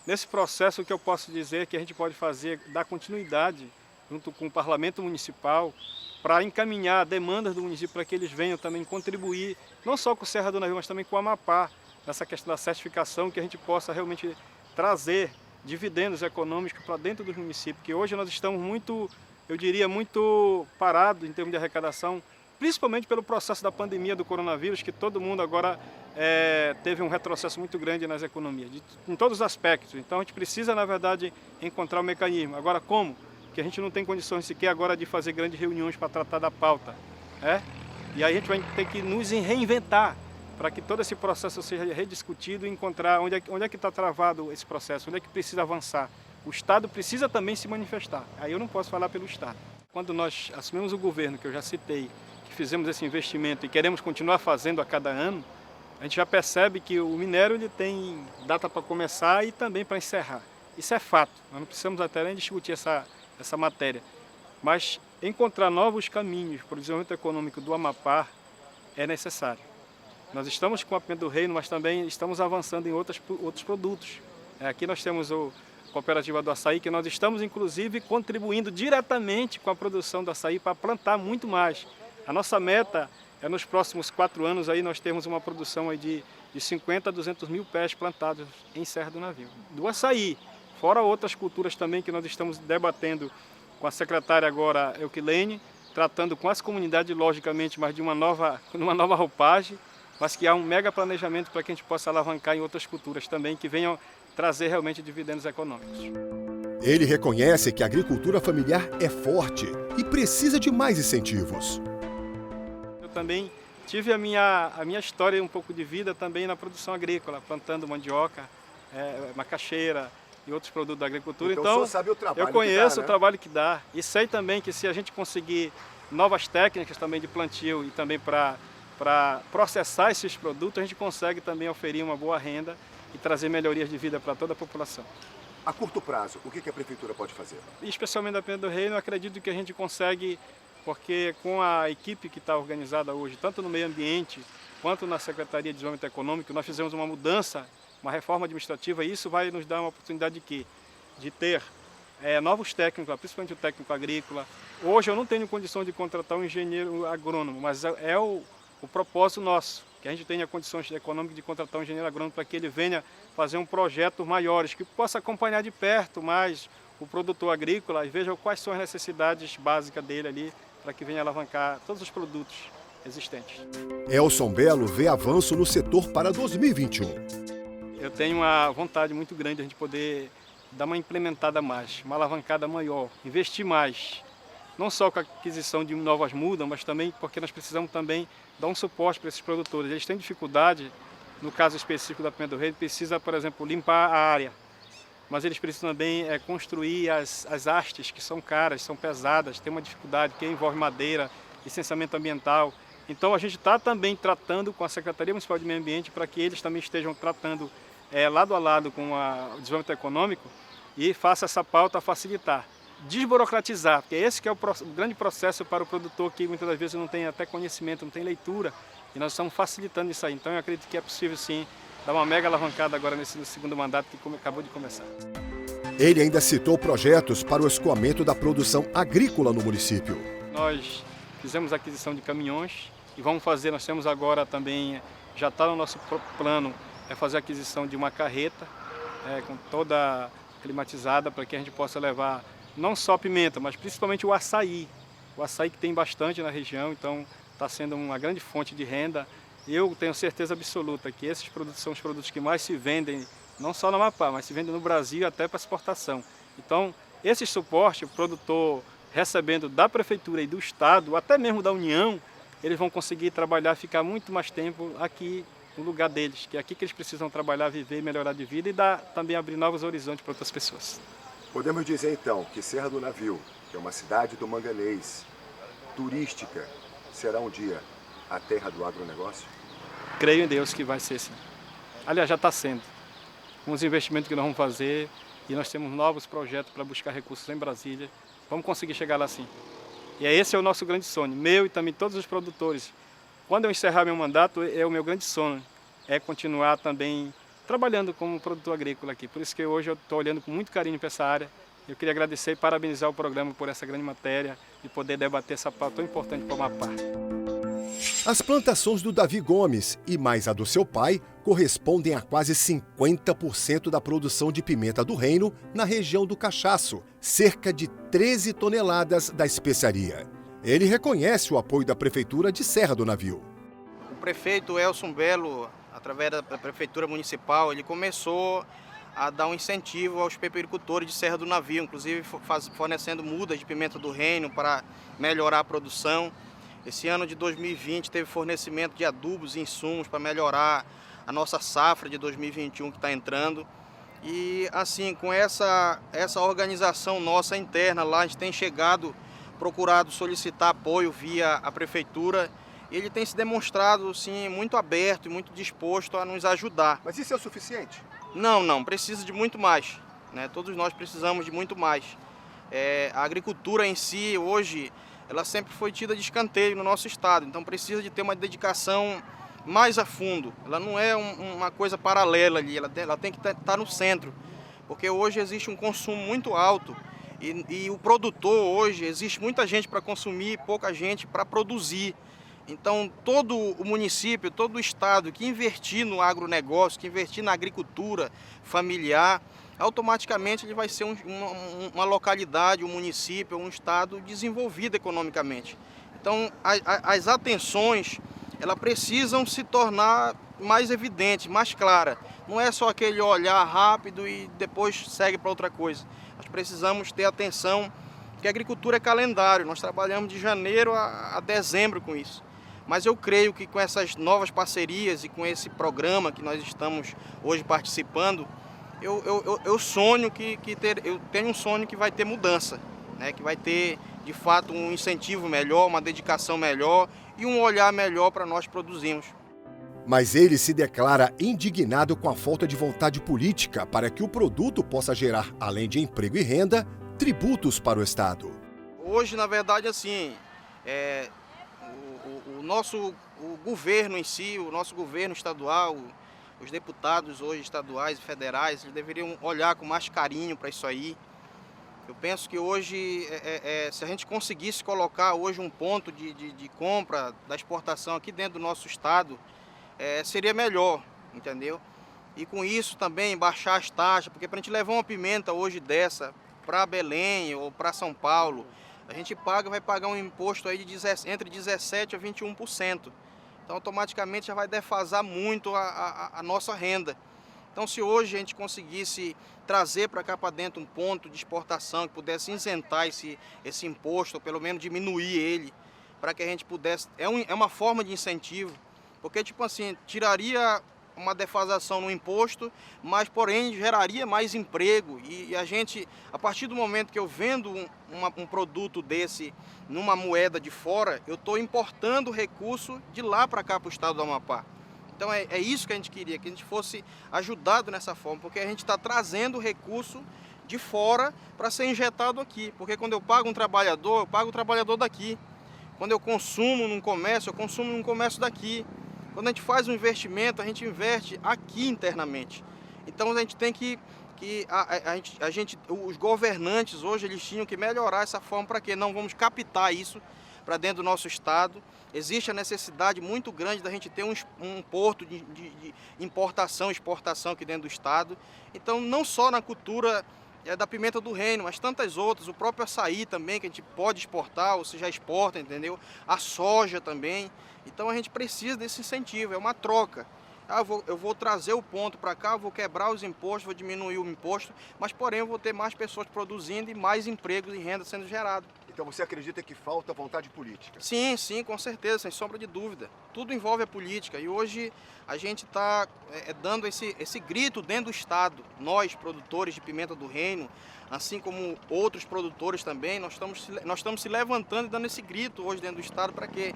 nesse processo o que eu posso dizer é que a gente pode fazer, dar continuidade junto com o Parlamento Municipal para encaminhar demandas do município para que eles venham também contribuir, não só com o Serra do Navio, mas também com o Amapá, nessa questão da certificação, que a gente possa realmente trazer dividendos econômicos para dentro dos municípios, que hoje nós estamos muito, eu diria, muito parados em termos de arrecadação, principalmente pelo processo da pandemia do coronavírus, que todo mundo agora teve um retrocesso muito grande nas economias, em todos os aspectos. Então a gente precisa, na verdade, encontrar um mecanismo. Agora como? Que a gente não tem condições sequer agora de fazer grandes reuniões para tratar da pauta. E aí a gente vai ter que nos reinventar para que todo esse processo seja rediscutido e encontrar onde é que está travado esse processo, onde é que precisa avançar. O Estado precisa também se manifestar. Aí eu não posso falar pelo Estado. Quando nós assumimos o governo, que eu já citei, que fizemos esse investimento e queremos continuar fazendo a cada ano, a gente já percebe que o minério ele tem data para começar e também para encerrar. Isso é fato. Nós não precisamos até nem discutir essa matéria. Mas encontrar novos caminhos para o desenvolvimento econômico do Amapá é necessário. Nós estamos com a pimenta do reino, mas também estamos avançando em outros produtos. Aqui nós temos a Cooperativa do Açaí, que nós estamos inclusive contribuindo diretamente com a produção do açaí para plantar muito mais. A nossa meta é nos próximos 4 anos aí nós temos uma produção aí de 50 a 200 mil pés plantados em Serra do Navio. Do açaí, fora outras culturas também que nós estamos debatendo com a secretária agora, Euquilene, tratando com as comunidades, logicamente, mas de uma nova roupagem, mas que há um mega planejamento para que a gente possa alavancar em outras culturas também, que venham trazer realmente dividendos econômicos. Ele reconhece que a agricultura familiar é forte e precisa de mais incentivos. Eu também tive a minha história, um pouco de vida também na produção agrícola, plantando mandioca, macaxeira e outros produtos da agricultura. Então o senhor sabe o trabalho eu conheço que dá, né? o trabalho que dá e sei também que se a gente conseguir novas técnicas também de plantio e também para processar esses produtos, a gente consegue também oferir uma boa renda e trazer melhorias de vida para toda a população. A curto prazo, o que a prefeitura pode fazer? E especialmente da Pena do Reino, eu acredito que a gente consegue, porque com a equipe que está organizada hoje, tanto no meio ambiente quanto na Secretaria de Desenvolvimento Econômico, nós fizemos uma mudança, uma reforma administrativa, e isso vai nos dar uma oportunidade de quê? De ter novos técnicos, principalmente o técnico agrícola. Hoje eu não tenho condição de contratar um engenheiro agrônomo, mas é o propósito nosso, que a gente tenha condições econômicas de contratar um engenheiro agrônomo para que ele venha fazer um projeto maiores, que possa acompanhar de perto mais o produtor agrícola e veja quais são as necessidades básicas dele ali, para que venha alavancar todos os produtos existentes. Elson Belo vê avanço no setor para 2021. Eu tenho uma vontade muito grande de a gente poder dar uma implementada mais, uma alavancada maior, investir mais. Não só com a aquisição de novas mudas, mas também porque nós precisamos também dar um suporte para esses produtores. Eles têm dificuldade, no caso específico da Pena do Reino, precisa, por exemplo, limpar a área. Mas eles precisam também construir as hastes, que são caras, são pesadas, tem uma dificuldade, que envolve madeira, licenciamento ambiental. Então a gente está também tratando com a Secretaria Municipal de Meio Ambiente para que eles também estejam tratando lado a lado com o desenvolvimento econômico e faça essa pauta facilitar. Desburocratizar, porque esse que é o grande processo para o produtor que muitas das vezes não tem até conhecimento, não tem leitura, e nós estamos facilitando isso aí. Então eu acredito que é possível sim dar uma mega alavancada agora nesse segundo mandato que acabou de começar. Ele ainda citou projetos para o escoamento da produção agrícola no município. Nós fizemos a aquisição de caminhões e vamos fazer, nós temos agora também, já está no nosso plano, fazer a aquisição de uma carreta com toda climatizada para que a gente possa levar não só pimenta, mas principalmente o açaí. O açaí que tem bastante na região, então está sendo uma grande fonte de renda. Eu tenho certeza absoluta que esses produtos são os produtos que mais se vendem, não só no Amapá, mas se vendem no Brasil até para exportação. Então, esse suporte, o produtor recebendo da Prefeitura e do Estado, até mesmo da União, eles vão conseguir trabalhar, ficar muito mais tempo aqui no lugar deles, que é aqui que eles precisam trabalhar, viver, melhorar de vida e também abrir novos horizontes para outras pessoas. Podemos dizer então que Serra do Navio, que é uma cidade do manganês, turística, será um dia a terra do agronegócio? Creio em Deus que vai ser sim. Aliás, já está sendo. Com os investimentos que nós vamos fazer e nós temos novos projetos para buscar recursos em Brasília, vamos conseguir chegar lá sim. E esse é o nosso grande sonho, meu e também todos os produtores. Quando eu encerrar meu mandato, é o meu grande sonho, é continuar também trabalhando como produtor agrícola aqui. Por isso que hoje eu estou olhando com muito carinho para essa área. Eu queria agradecer e parabenizar o programa por essa grande matéria e poder debater essa pauta tão importante para o Amapá. As plantações do Davi Gomes e mais a do seu pai correspondem a quase 50% da produção de pimenta do reino na região do Cachaço, cerca de 13 toneladas da especiaria. Ele reconhece o apoio da Prefeitura de Serra do Navio. O prefeito Elson Belo, através da Prefeitura Municipal, ele começou a dar um incentivo aos pepericultores de Serra do Navio, inclusive fornecendo mudas de pimenta do reino para melhorar a produção. Esse ano de 2020 teve fornecimento de adubos e insumos para melhorar a nossa safra de 2021 que está entrando. E assim, com essa organização nossa interna lá, a gente tem procurado solicitar apoio via a Prefeitura. Ele tem se demonstrado sim, muito aberto e muito disposto a nos ajudar. Mas isso é o suficiente? Não, precisa de muito mais, né? Todos nós precisamos de muito mais. A agricultura em si, hoje, ela sempre foi tida de escanteio no nosso estado, então precisa de ter uma dedicação mais a fundo, ela não é uma coisa paralela ali, ela tem que estar no centro, porque hoje existe um consumo muito alto e o produtor hoje, existe muita gente para consumir e pouca gente para produzir. Então todo o município, todo o estado que investir no agronegócio, que investir na agricultura familiar, automaticamente ele vai ser uma localidade, um município, um estado desenvolvido economicamente. Então as atenções, elas precisam se tornar mais evidentes, mais claras. Não é só aquele olhar rápido e depois segue para outra coisa. Nós precisamos ter atenção, porque a agricultura é calendário, nós trabalhamos de janeiro a dezembro com isso. Mas eu creio que com essas novas parcerias e com esse programa que nós estamos hoje participando, eu sonho eu tenho um sonho que vai ter mudança, né? Que vai ter de fato um incentivo melhor, uma dedicação melhor e um olhar melhor para nós produzirmos. Mas ele se declara indignado com a falta de vontade política para que o produto possa gerar, além de emprego e renda, tributos para o Estado. Hoje, na verdade, assim, o governo em si, o nosso governo estadual, os deputados hoje estaduais e federais, eles deveriam olhar com mais carinho para isso aí. Eu penso que hoje, se a gente conseguisse colocar hoje um ponto de compra da exportação aqui dentro do nosso estado, seria melhor, entendeu? E com isso também baixar as taxas, porque para a gente levar uma pimenta hoje dessa para Belém ou para São Paulo, a gente vai pagar um imposto aí de entre 17% a 21%. Então automaticamente já vai defasar muito a nossa renda. Então se hoje a gente conseguisse trazer para cá para dentro um ponto de exportação que pudesse isentar esse imposto, ou pelo menos diminuir ele, para que a gente pudesse... É uma forma de incentivo, porque tipo assim, tiraria uma defasação no imposto, mas porém geraria mais emprego e a gente, a partir do momento que eu vendo um produto desse numa moeda de fora, eu estou importando recurso de lá para cá para o estado do Amapá. Então é isso que a gente queria, que a gente fosse ajudado nessa forma, porque a gente está trazendo recurso de fora para ser injetado aqui, porque quando eu pago um trabalhador, eu pago o trabalhador daqui. Quando eu consumo num comércio, eu consumo num comércio daqui. Quando a gente faz um investimento, a gente investe aqui internamente. Então a gente tem os governantes hoje eles tinham que melhorar essa forma para que não vamos captar isso para dentro do nosso estado. Existe a necessidade muito grande da gente ter um porto de importação e exportação aqui dentro do estado. Então não só na cultura da pimenta do reino, mas tantas outras, o próprio açaí também, que a gente pode exportar, ou seja, exporta, entendeu? A soja também. Então a gente precisa desse incentivo, é uma troca. Eu vou trazer o ponto para cá, eu vou quebrar os impostos, vou diminuir o imposto, mas porém eu vou ter mais pessoas produzindo e mais empregos e renda sendo gerado. Então você acredita que falta vontade política? Sim, com certeza, sem sombra de dúvida. Tudo envolve a política e hoje a gente está dando esse grito dentro do estado. Nós, produtores de pimenta do reino, assim como outros produtores também, nós estamos se levantando e dando esse grito hoje dentro do estado para que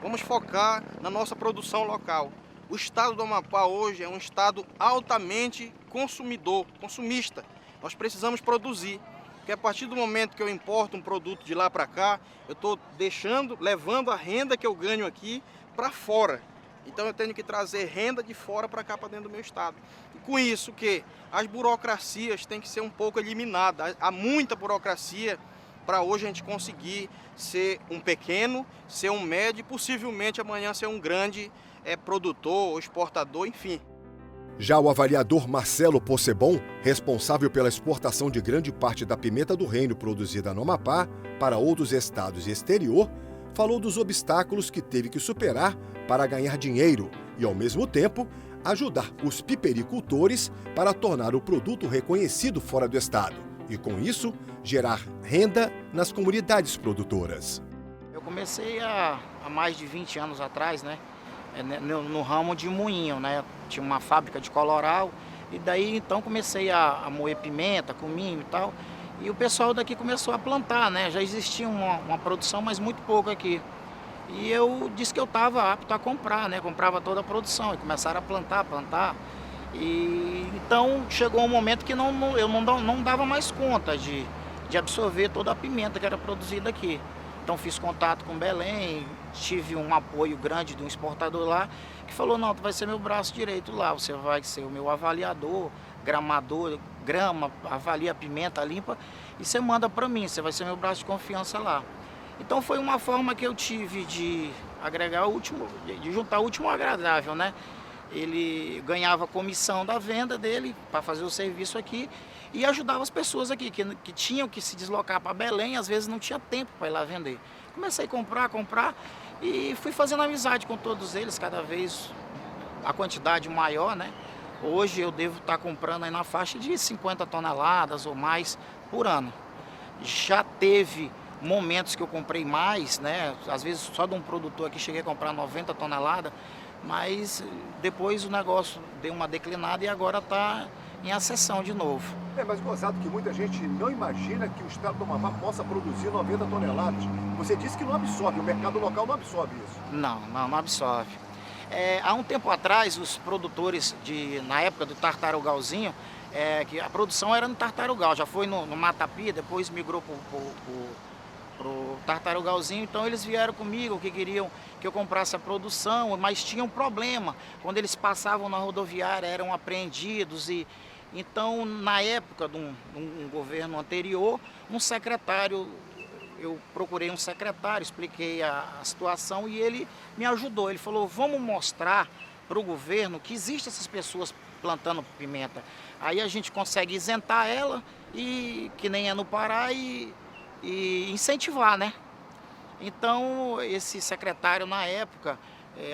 vamos focar na nossa produção local. O estado do Amapá hoje é um estado altamente consumista. Nós precisamos produzir, porque a partir do momento que eu importo um produto de lá para cá, eu estou levando a renda que eu ganho aqui para fora. Então eu tenho que trazer renda de fora para cá, para dentro do meu estado. E com isso que as burocracias têm que ser um pouco eliminadas. Há muita burocracia para hoje a gente conseguir ser um pequeno, ser um médio e possivelmente amanhã ser um grande produtor ou exportador, enfim. Já o avaliador Marcelo Possebon, responsável pela exportação de grande parte da pimenta do reino produzida no Amapá para outros estados e exterior, falou dos obstáculos que teve que superar para ganhar dinheiro e, ao mesmo tempo, ajudar os pipericultores para tornar o produto reconhecido fora do estado e, com isso, gerar renda nas comunidades produtoras. Eu comecei há mais de 20 anos atrás, né? No ramo de moinho, né? Tinha uma fábrica de coloral e daí então comecei a moer pimenta, cominho e tal. E o pessoal daqui começou a plantar, né? Já existia uma produção, mas muito pouco aqui. E eu disse que eu estava apto a comprar, né? Comprava toda a produção e começaram a plantar. E então chegou um momento que eu não dava mais conta de absorver toda a pimenta que era produzida aqui. Então fiz contato com Belém, tive um apoio grande de um exportador lá, que falou, não, tu vai ser meu braço direito lá, você vai ser o meu avaliador, gramador, grama, avalia a pimenta, limpa, e você manda para mim, você vai ser meu braço de confiança lá. Então foi uma forma que eu tive de agregar o último, de juntar o último ao agradável, né? Ele ganhava comissão da venda dele para fazer o serviço aqui e ajudava as pessoas aqui que tinham que se deslocar para Belém, às vezes não tinha tempo para ir lá vender. Comecei a comprar e fui fazendo amizade com todos eles, cada vez a quantidade maior, né? Hoje eu devo estar comprando aí na faixa de 50 toneladas ou mais por ano. Já teve momentos que eu comprei mais, né? Às vezes só de um produtor aqui cheguei a comprar 90 toneladas, mas depois o negócio deu uma declinada e agora está em ascensão de novo. Mas gozado que muita gente não imagina que o estado do Amapá possa produzir 90 toneladas. Você disse que não absorve, o mercado local não absorve isso. Não absorve. Há um tempo atrás, os produtores, na época do tartarugalzinho, que a produção era no tartarugal, já foi no Matapi, depois migrou para o tartarugalzinho, então eles vieram comigo que queriam que eu comprasse a produção, mas tinha um problema, quando eles passavam na rodoviária eram apreendidos e então na época de um governo anterior, um secretário, eu procurei um secretário, expliquei a situação e ele me ajudou, ele falou, vamos mostrar para o governo que existem essas pessoas plantando pimenta, aí a gente consegue isentar ela, e que nem é no Pará, e incentivar, né? Então, esse secretário, na época,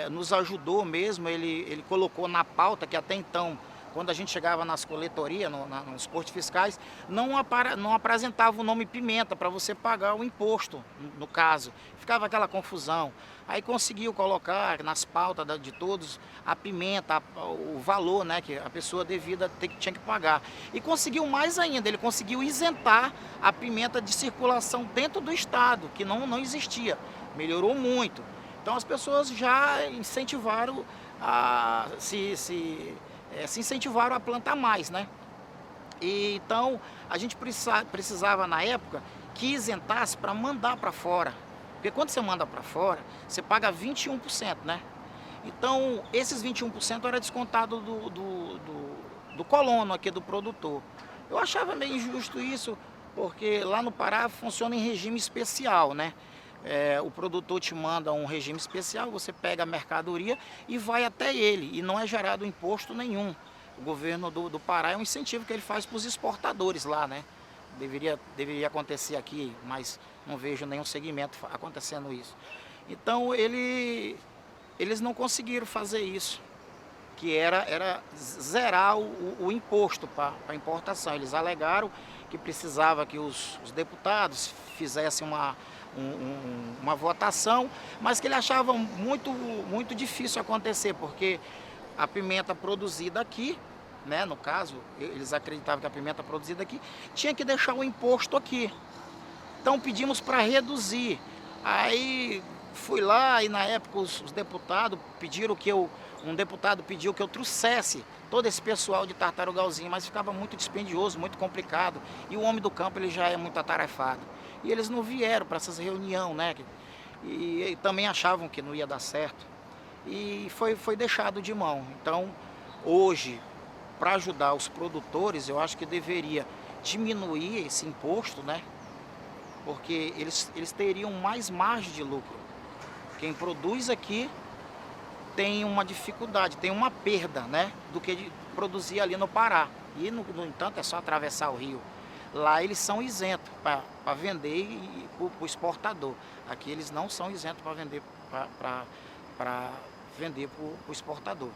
nos ajudou mesmo, ele colocou na pauta que até então, quando a gente chegava nas coletorias, nos postos fiscais, não apresentava o nome pimenta para você pagar o imposto, no caso. Ficava aquela confusão. Aí conseguiu colocar nas pautas de todos a pimenta, o valor, né, que a pessoa devida tinha que pagar. E conseguiu mais ainda, ele conseguiu isentar a pimenta de circulação dentro do estado, que não existia. Melhorou muito. Então as pessoas já incentivaram se incentivaram a plantar mais, né? E então a gente precisava na época que isentasse para mandar para fora. Porque quando você manda para fora, você paga 21%, né? Então, esses 21% era descontado do colono aqui, do produtor. Eu achava meio injusto isso, porque lá no Pará funciona em regime especial, né? O produtor te manda um regime especial, você pega a mercadoria e vai até ele, e não é gerado imposto nenhum. O governo do Pará é um incentivo que ele faz para os exportadores lá, né? Deveria acontecer aqui, mas não vejo nenhum segmento acontecendo isso. Então eles não conseguiram fazer isso, que era zerar o imposto para a importação. Eles alegaram que precisava que os deputados fizessem uma votação, mas que ele achava muito difícil acontecer, porque a pimenta produzida aqui, né, no caso, eles acreditavam que a pimenta produzida aqui tinha que deixar o imposto aqui. Então pedimos para reduzir. Aí fui lá e na época os deputados pediram um deputado pediu que eu trouxesse todo esse pessoal de tartarugalzinho, mas ficava muito dispendioso, muito complicado. E o homem do campo ele já é muito atarefado. E eles não vieram para essas reuniões, né? E também achavam que não ia dar certo. E foi deixado de mão. Então, hoje, para ajudar os produtores, eu acho que deveria diminuir esse imposto, né? Porque eles teriam mais margem de lucro. Quem produz aqui tem uma dificuldade, tem uma perda, né? Do que de produzir ali no Pará. E, no entanto, é só atravessar o rio. Lá eles são isentos para vender para o exportador. Aqui eles não são isentos para vender para vender para o exportador.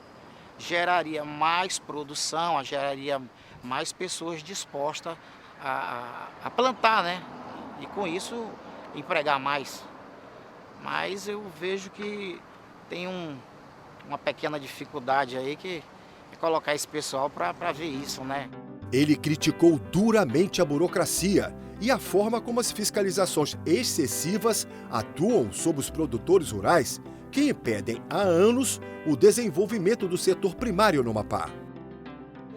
Geraria mais produção, geraria mais pessoas dispostas a plantar, né? E com isso empregar mais. Mas eu vejo que tem uma pequena dificuldade aí que é colocar esse pessoal para ver isso, né? Ele criticou duramente a burocracia e a forma como as fiscalizações excessivas atuam sobre os produtores rurais que impedem há anos o desenvolvimento do setor primário no Amapá.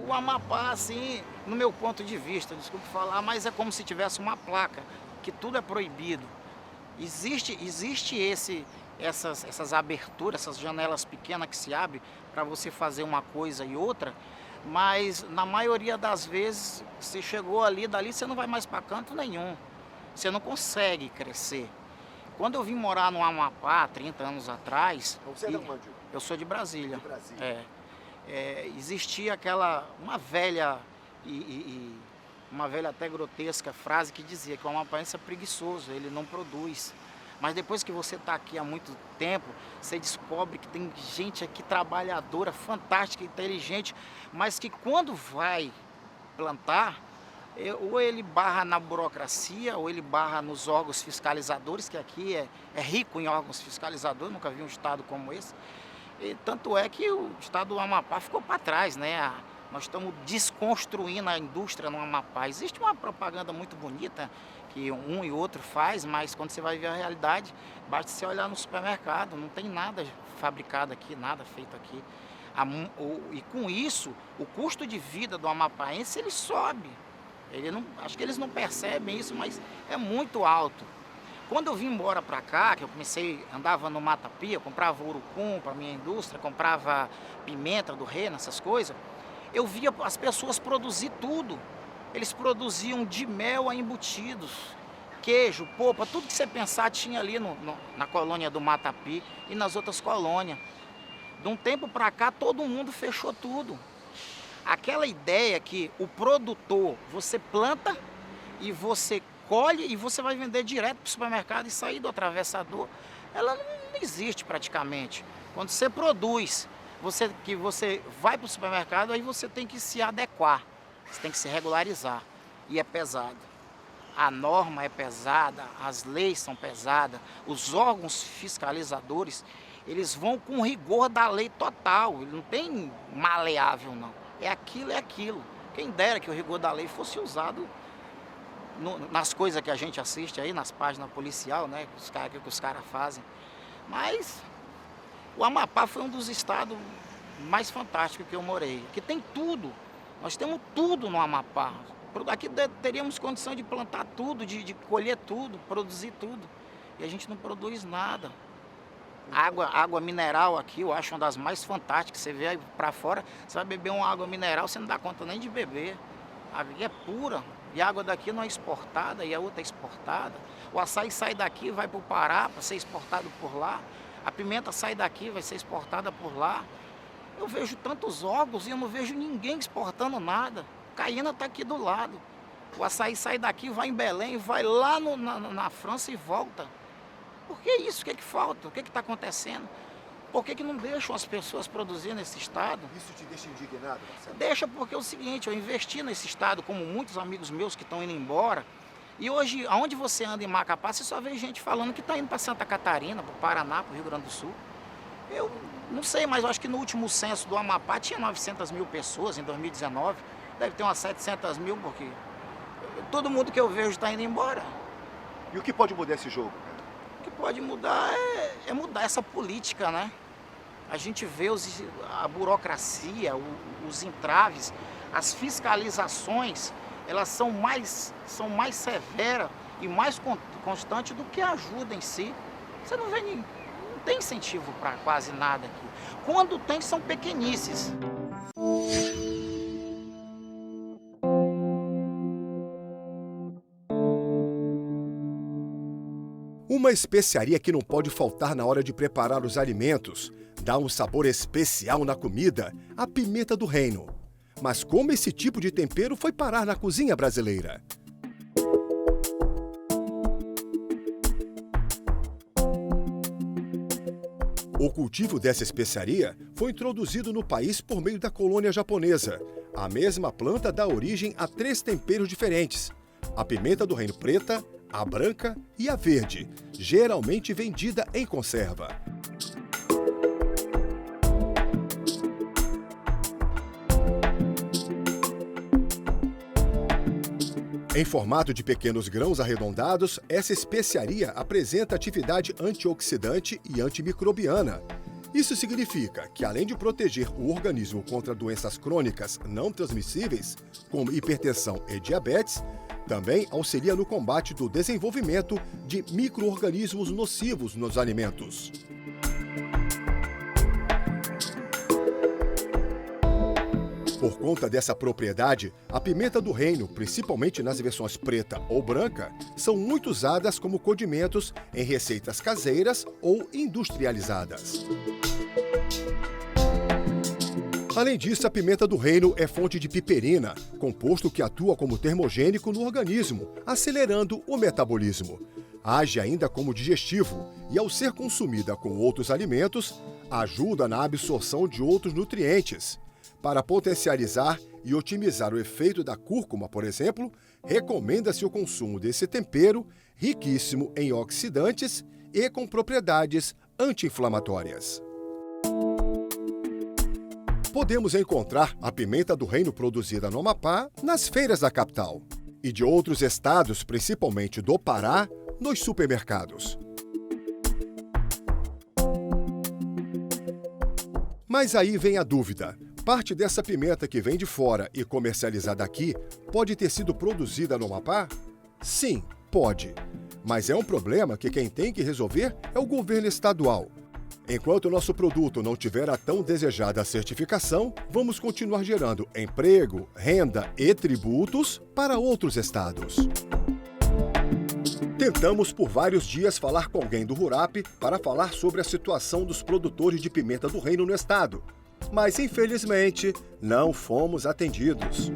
O Amapá, assim, no meu ponto de vista, desculpe falar, mas é como se tivesse uma placa, que tudo é proibido. Existe essas aberturas, essas janelas pequenas que se abrem para você fazer uma coisa e outra, mas na maioria das vezes você chegou ali, dali você não vai mais para canto nenhum, você não consegue crescer. Quando eu vim morar no Amapá, 30 anos atrás... Você é de onde? Eu sou de Brasília. De Brasília. Existia uma velha até grotesca frase que dizia que o amapaense é preguiçoso, ele não produz. Mas depois que você está aqui há muito tempo, você descobre que tem gente aqui trabalhadora, fantástica, inteligente, mas que quando vai plantar, ou ele barra na burocracia, ou ele barra nos órgãos fiscalizadores, que aqui é rico em órgãos fiscalizadores, nunca vi um estado como esse. E tanto é que o estado do Amapá ficou para trás, né? Nós estamos desconstruindo a indústria no Amapá. Existe uma propaganda muito bonita que um e outro faz, mas quando você vai ver a realidade, basta você olhar no supermercado, não tem nada fabricado aqui, nada feito aqui. E com isso, o custo de vida do amapaense, ele sobe. Acho que eles não percebem isso, mas é muito alto. Quando eu vim embora para cá, que eu andava no Mata Pia, comprava urucum para minha indústria, comprava pimenta do reino, essas coisas, eu via as pessoas produzir tudo. Eles produziam de mel a embutidos, queijo, polpa, tudo que você pensar tinha ali na colônia do Matapi e nas outras colônias. De um tempo para cá, todo mundo fechou tudo. Aquela ideia que o produtor, você planta e você colhe e você vai vender direto para o supermercado e sair do atravessador, ela não existe praticamente. Quando você produz, você vai para o supermercado, aí você tem que se adequar, você tem que se regularizar. E é pesado. A norma é pesada, as leis são pesadas, os órgãos fiscalizadores, eles vão com rigor da lei total, ele não tem maleável não. É aquilo. Quem dera que o rigor da lei fosse usado nas coisas que a gente assiste aí, nas páginas policial, né, que os caras fazem. Mas o Amapá foi um dos estados mais fantásticos que eu morei. Aqui tem tudo, nós temos tudo no Amapá. Aqui teríamos condição de plantar tudo, de colher tudo, produzir tudo. E a gente não produz nada. Água mineral aqui, eu acho uma das mais fantásticas. Você vê aí para fora, você vai beber uma água mineral, você não dá conta nem de beber. A água é pura. E a água daqui não é exportada e a outra é exportada. O açaí sai daqui, vai para o Pará para ser exportado por lá. A pimenta sai daqui, vai ser exportada por lá. Eu vejo tantos órgãos e eu não vejo ninguém exportando nada. Caiana está aqui do lado. O açaí sai daqui, vai em Belém, vai lá na França e volta. Por que isso? O que falta? O que está acontecendo? Por que não deixam as pessoas produzir nesse estado? Isso te deixa indignado, Marcelo? Deixa porque é o seguinte, eu investi nesse estado, como muitos amigos meus que estão indo embora, e hoje, aonde você anda em Macapá, você só vê gente falando que está indo para Santa Catarina, para o Paraná, para o Rio Grande do Sul. Eu não sei, mas eu acho que no último censo do Amapá tinha 900 mil pessoas em 2019, deve ter umas 700 mil, porque todo mundo que eu vejo está indo embora. E o que pode mudar esse jogo? O que pode mudar é mudar essa política, né? A gente vê a burocracia, os entraves, as fiscalizações, elas são mais severas e mais constantes do que a ajuda em si. Você não tem incentivo para quase nada aqui. Quando tem, são pequenices. Uma especiaria que não pode faltar na hora de preparar os alimentos. Dá um sabor especial na comida, a pimenta do reino. Mas como esse tipo de tempero foi parar na cozinha brasileira? O cultivo dessa especiaria foi introduzido no país por meio da colônia japonesa. A mesma planta dá origem a 3 temperos diferentes: a pimenta do reino preta, a branca e a verde, geralmente vendida em conserva. Em formato de pequenos grãos arredondados, essa especiaria apresenta atividade antioxidante e antimicrobiana. Isso significa que, além de proteger o organismo contra doenças crônicas não transmissíveis, como hipertensão e diabetes, Também auxilia no combate do desenvolvimento de micro-organismos nocivos nos alimentos. Por conta dessa propriedade, a pimenta do reino, principalmente nas versões preta ou branca, são muito usadas como condimentos em receitas caseiras ou industrializadas. Além disso, a pimenta do reino é fonte de piperina, composto que atua como termogênico no organismo, acelerando o metabolismo. Age ainda como digestivo e, ao ser consumida com outros alimentos, ajuda na absorção de outros nutrientes. Para potencializar e otimizar o efeito da cúrcuma, por exemplo, recomenda-se o consumo desse tempero, riquíssimo em oxidantes e com propriedades anti-inflamatórias. Podemos encontrar a pimenta do reino produzida no Amapá nas feiras da capital e de outros estados, principalmente do Pará, nos supermercados. Mas aí vem a dúvida. Parte dessa pimenta que vem de fora e comercializada aqui pode ter sido produzida no Amapá? Sim, pode. Mas é um problema que quem tem que resolver é o governo estadual. Enquanto o nosso produto não tiver a tão desejada certificação, vamos continuar gerando emprego, renda e tributos para outros estados. Tentamos por vários dias falar com alguém do RURAP para falar sobre a situação dos produtores de pimenta do reino no estado. Mas, infelizmente, não fomos atendidos.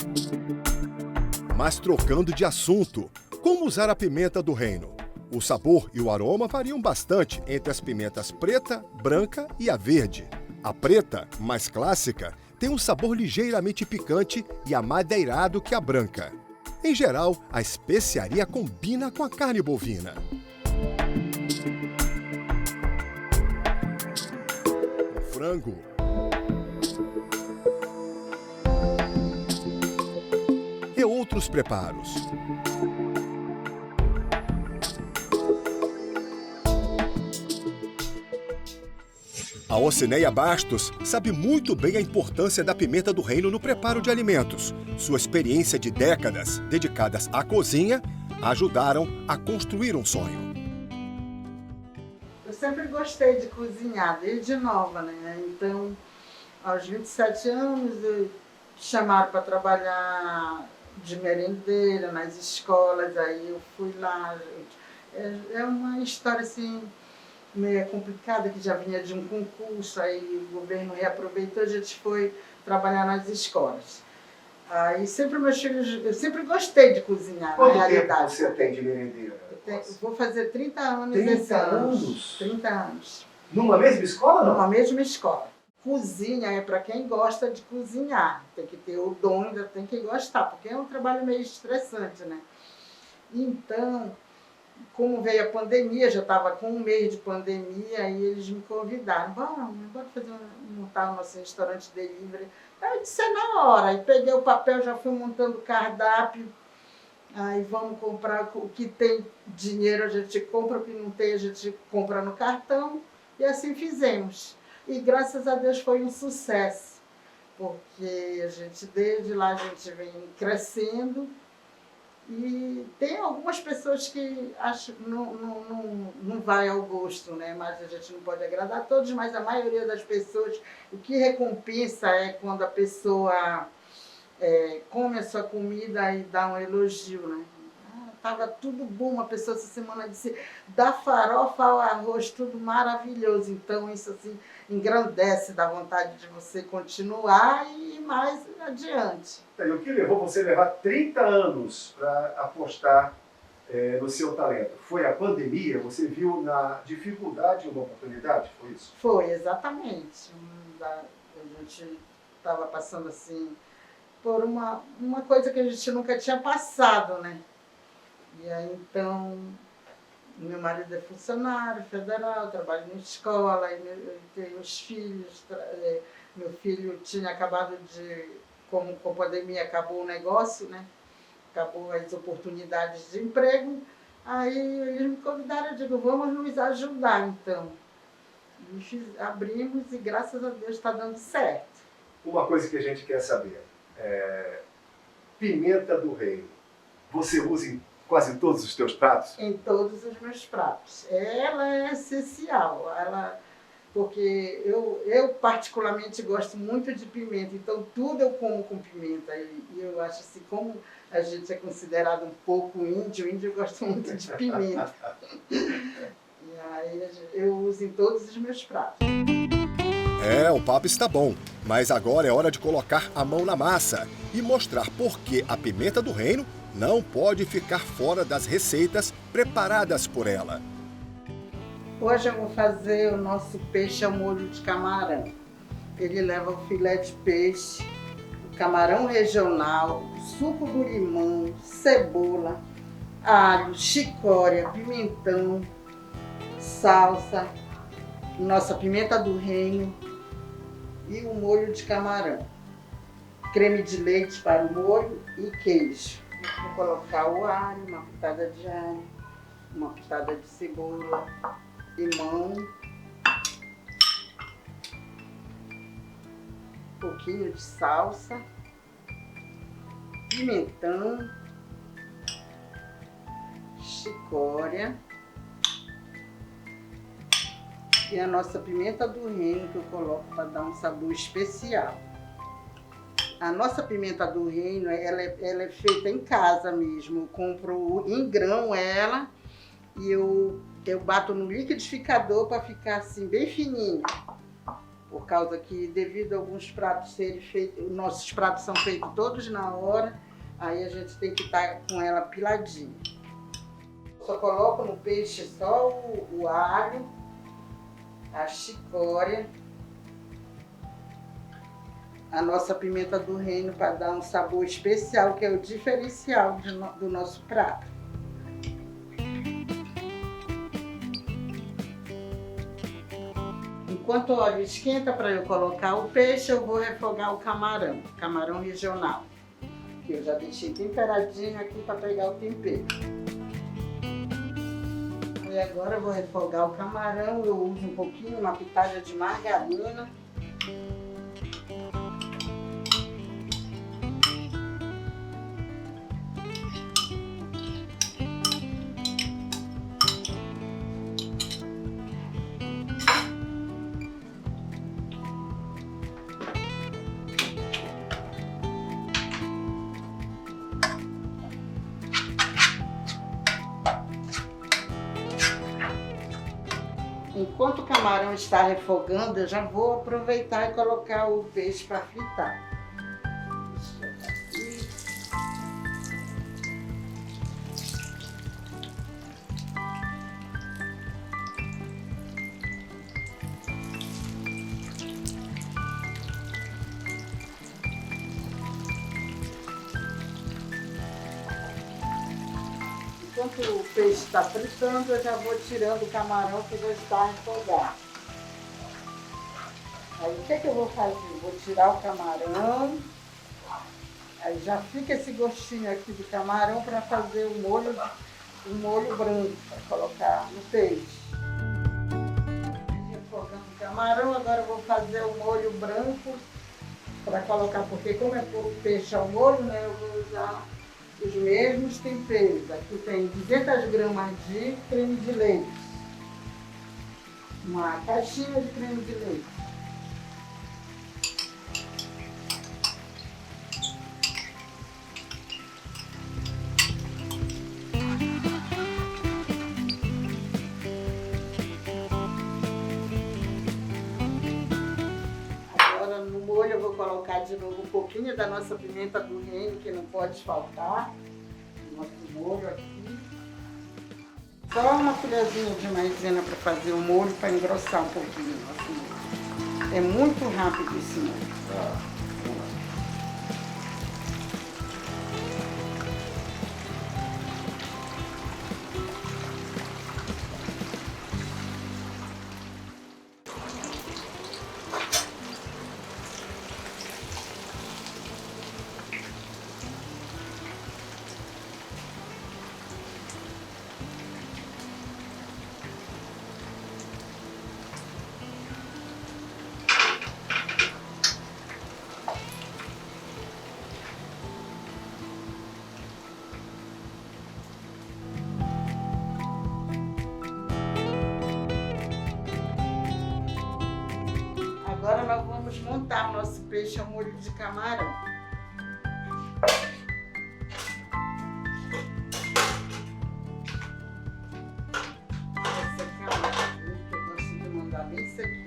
Mas trocando de assunto, como usar a pimenta do reino? O sabor e o aroma variam bastante entre as pimentas preta, branca e a verde. A preta, mais clássica, tem um sabor ligeiramente picante e amadeirado que a branca. Em geral, a especiaria combina com a carne bovina. O frango. E outros preparos. A Ocineia Bastos sabe muito bem a importância da pimenta do reino no preparo de alimentos. Sua experiência de décadas dedicadas à cozinha ajudaram a construir um sonho. Eu sempre gostei de cozinhar, desde nova, né? Então, aos 27 anos, me chamaram para trabalhar de merendeira nas escolas, aí eu fui lá. É uma história assim meio complicada, que já vinha de um concurso, aí o governo reaproveitou, a gente foi trabalhar nas escolas. Aí sempre meus filhos, eu sempre gostei de cozinhar, Quanto na realidade. tempo você tem de merendeira? Eu vou fazer 30 anos 30 esse ano. anos? 30 anos. Numa mesma escola, não? Numa mesma escola. Cozinha é para quem gosta de cozinhar. Tem que ter o dom, ainda tem que gostar, porque é um trabalho meio estressante, né? Então, como veio a pandemia, já estava com um mês de pandemia, aí eles me convidaram. Vamos, bora montar o nosso restaurante delivery. Aí eu disse, na hora. Aí peguei o papel, já fui montando o cardápio. Aí vamos comprar o que tem dinheiro, a gente compra, o que não tem, a gente compra no cartão. E assim fizemos. E graças a Deus foi um sucesso. Porque a gente, desde lá, a gente vem crescendo. E tem algumas pessoas que acham não vai ao gosto, né? Mas a gente não pode agradar a todos, mas a maioria das pessoas, o que recompensa é quando a pessoa come a sua comida e dá um elogio, né? Tava tudo bom, uma pessoa essa semana disse, da farofa ao arroz, tudo maravilhoso. Então isso assim engrandece, dá vontade de você continuar e ir mais adiante. E o que levou você a levar 30 anos para apostar no seu talento? Foi a pandemia? Você viu na dificuldade uma oportunidade? Foi isso? Foi, exatamente. A gente estava passando assim por uma coisa que a gente nunca tinha passado, né? E aí, então, meu marido é funcionário federal, trabalha em escola, eu tenho os filhos. Meu filho tinha acabado de, como com a pandemia acabou o negócio, né? Acabou as oportunidades de emprego. Aí eles me convidaram, eu digo, vamos nos ajudar, então. E abrimos e graças a Deus está dando certo. Uma coisa que a gente quer saber, pimenta do reino. você usa em quase todos os teus pratos? Em todos os meus pratos. Ela é essencial, porque eu particularmente gosto muito de pimenta, então tudo eu como com pimenta. E eu acho assim, como a gente é considerado um pouco índio, o índio gosta muito de pimenta. E aí eu uso em todos os meus pratos. O papo está bom, mas agora é hora de colocar a mão na massa e mostrar por que a pimenta do reino não pode ficar fora das receitas preparadas por ela. Hoje eu vou fazer o nosso peixe ao molho de camarão. Ele leva o filé de peixe, o camarão regional, suco do limão, cebola, alho, chicória, pimentão, salsa, nossa pimenta do reino e o molho de camarão. Creme de leite para o molho e queijo. Vou colocar o alho, uma pitada de alho, uma pitada de cebola, limão, um pouquinho de salsa, pimentão, chicória e a nossa pimenta do reino que eu coloco para dar um sabor especial. A nossa pimenta do reino, ela é feita em casa mesmo. Eu compro em grão ela e eu bato no liquidificador para ficar assim bem fininha. Por causa que, devido a alguns pratos serem feitos, nossos pratos são feitos todos na hora, aí a gente tem que estar com ela piladinha. Só coloco no peixe só o alho, a chicória, a nossa pimenta do reino para dar um sabor especial, que é o diferencial do nosso prato. Enquanto o óleo esquenta para eu colocar o peixe, eu vou refogar o camarão regional, que eu já deixei temperadinho aqui para pegar o tempero. E agora eu vou refogar o camarão, eu uso um pouquinho, uma pitada de margarina. Enquanto o camarão está refogando, eu já vou aproveitar e colocar o peixe para fritar. Enquanto o peixe está fritando, eu já vou tirando o camarão que já está refogado. Aí o que eu vou fazer? Vou tirar o camarão, aí já fica esse gostinho aqui do camarão para fazer o molho branco, para colocar no peixe. Refogando o camarão, agora eu vou fazer o molho branco para colocar, porque como é pouco peixe ao molho, né, eu vou usar os mesmos temperos. Aqui tem 200 gramas de creme de leite, uma caixinha de creme de leite. Agora no molho eu vou colocar de novo um pouquinho da nossa pimenta do reino, que não pode faltar. Nosso molho aqui. Só uma colherzinha de maizena para fazer o molho, para engrossar um pouquinho o nosso molho. É muito rápido esse molho. desmontar o nosso peixe ao molho de camarão. Essa camada, que eu gosto de mandar bem isso aqui.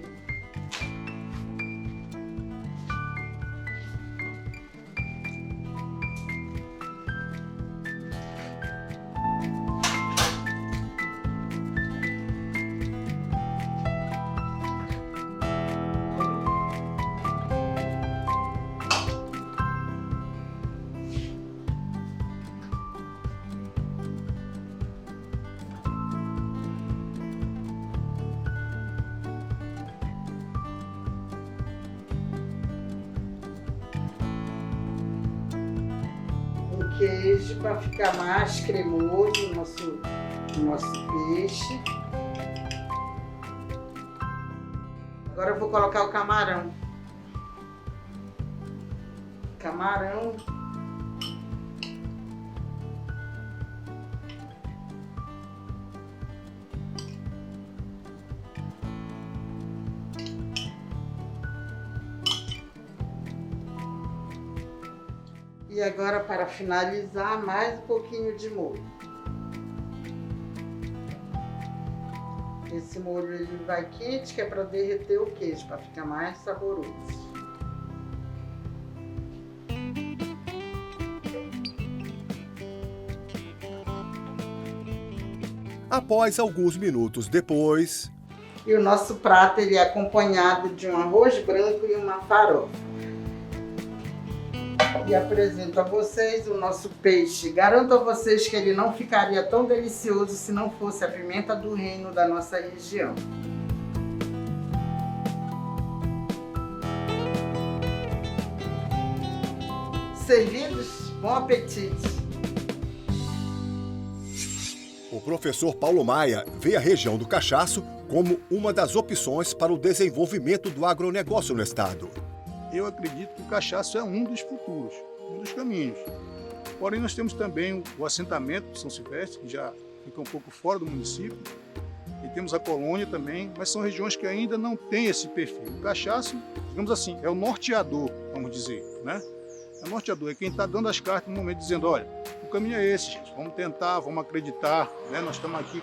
Queijo para ficar mais cremoso o nosso peixe. Agora eu vou colocar o camarão. Camarão. E agora, para finalizar, mais um pouquinho de molho. Esse molho ele vai quente, que é para derreter o queijo, para ficar mais saboroso. Após alguns minutos depois... E o nosso prato ele é acompanhado de um arroz branco e uma farofa. E apresento a vocês o nosso peixe. Garanto a vocês que ele não ficaria tão delicioso se não fosse a pimenta do reino da nossa região. Servidos, bom apetite! O professor Paulo Maia vê a região do Cachaço como uma das opções para o desenvolvimento do agronegócio no estado. Eu acredito que o cachaço é um dos futuros, um dos caminhos. Porém, nós temos também o assentamento de São Silvestre, que já fica um pouco fora do município, e temos a colônia também, mas são regiões que ainda não têm esse perfil. O cachaço, digamos assim, é o norteador, vamos dizer, né? É o norteador, é quem está dando as cartas no momento, dizendo, olha, o caminho é esse, gente, vamos tentar, vamos acreditar, né? Nós estamos aqui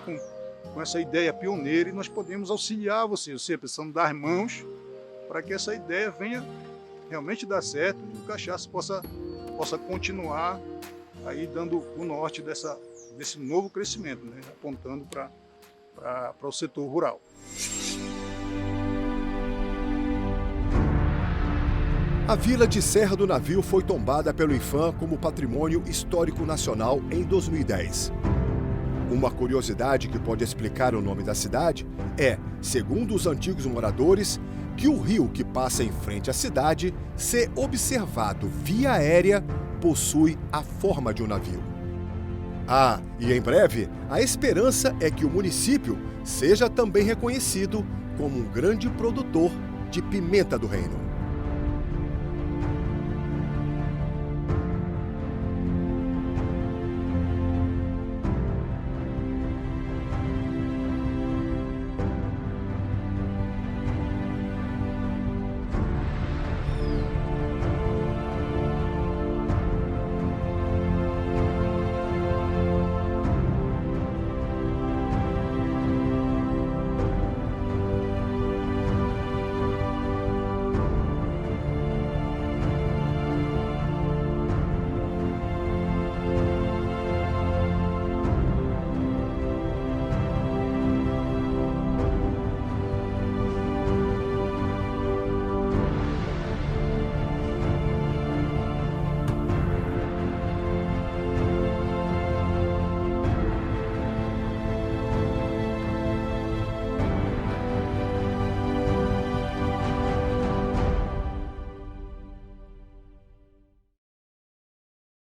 com essa ideia pioneira e nós podemos auxiliar você precisamos dar mãos para que essa ideia venha realmente dar certo e o cachaço possa continuar aí dando o norte desse novo crescimento, né? Apontando para o setor rural. A vila de Serra do Navio foi tombada pelo IPHAN como Patrimônio Histórico Nacional em 2010. Uma curiosidade que pode explicar o nome da cidade é, segundo os antigos moradores, que o rio que passa em frente à cidade, se observado via aérea, possui a forma de um navio. Ah, e em breve, a esperança é que o município seja também reconhecido como um grande produtor de pimenta do reino.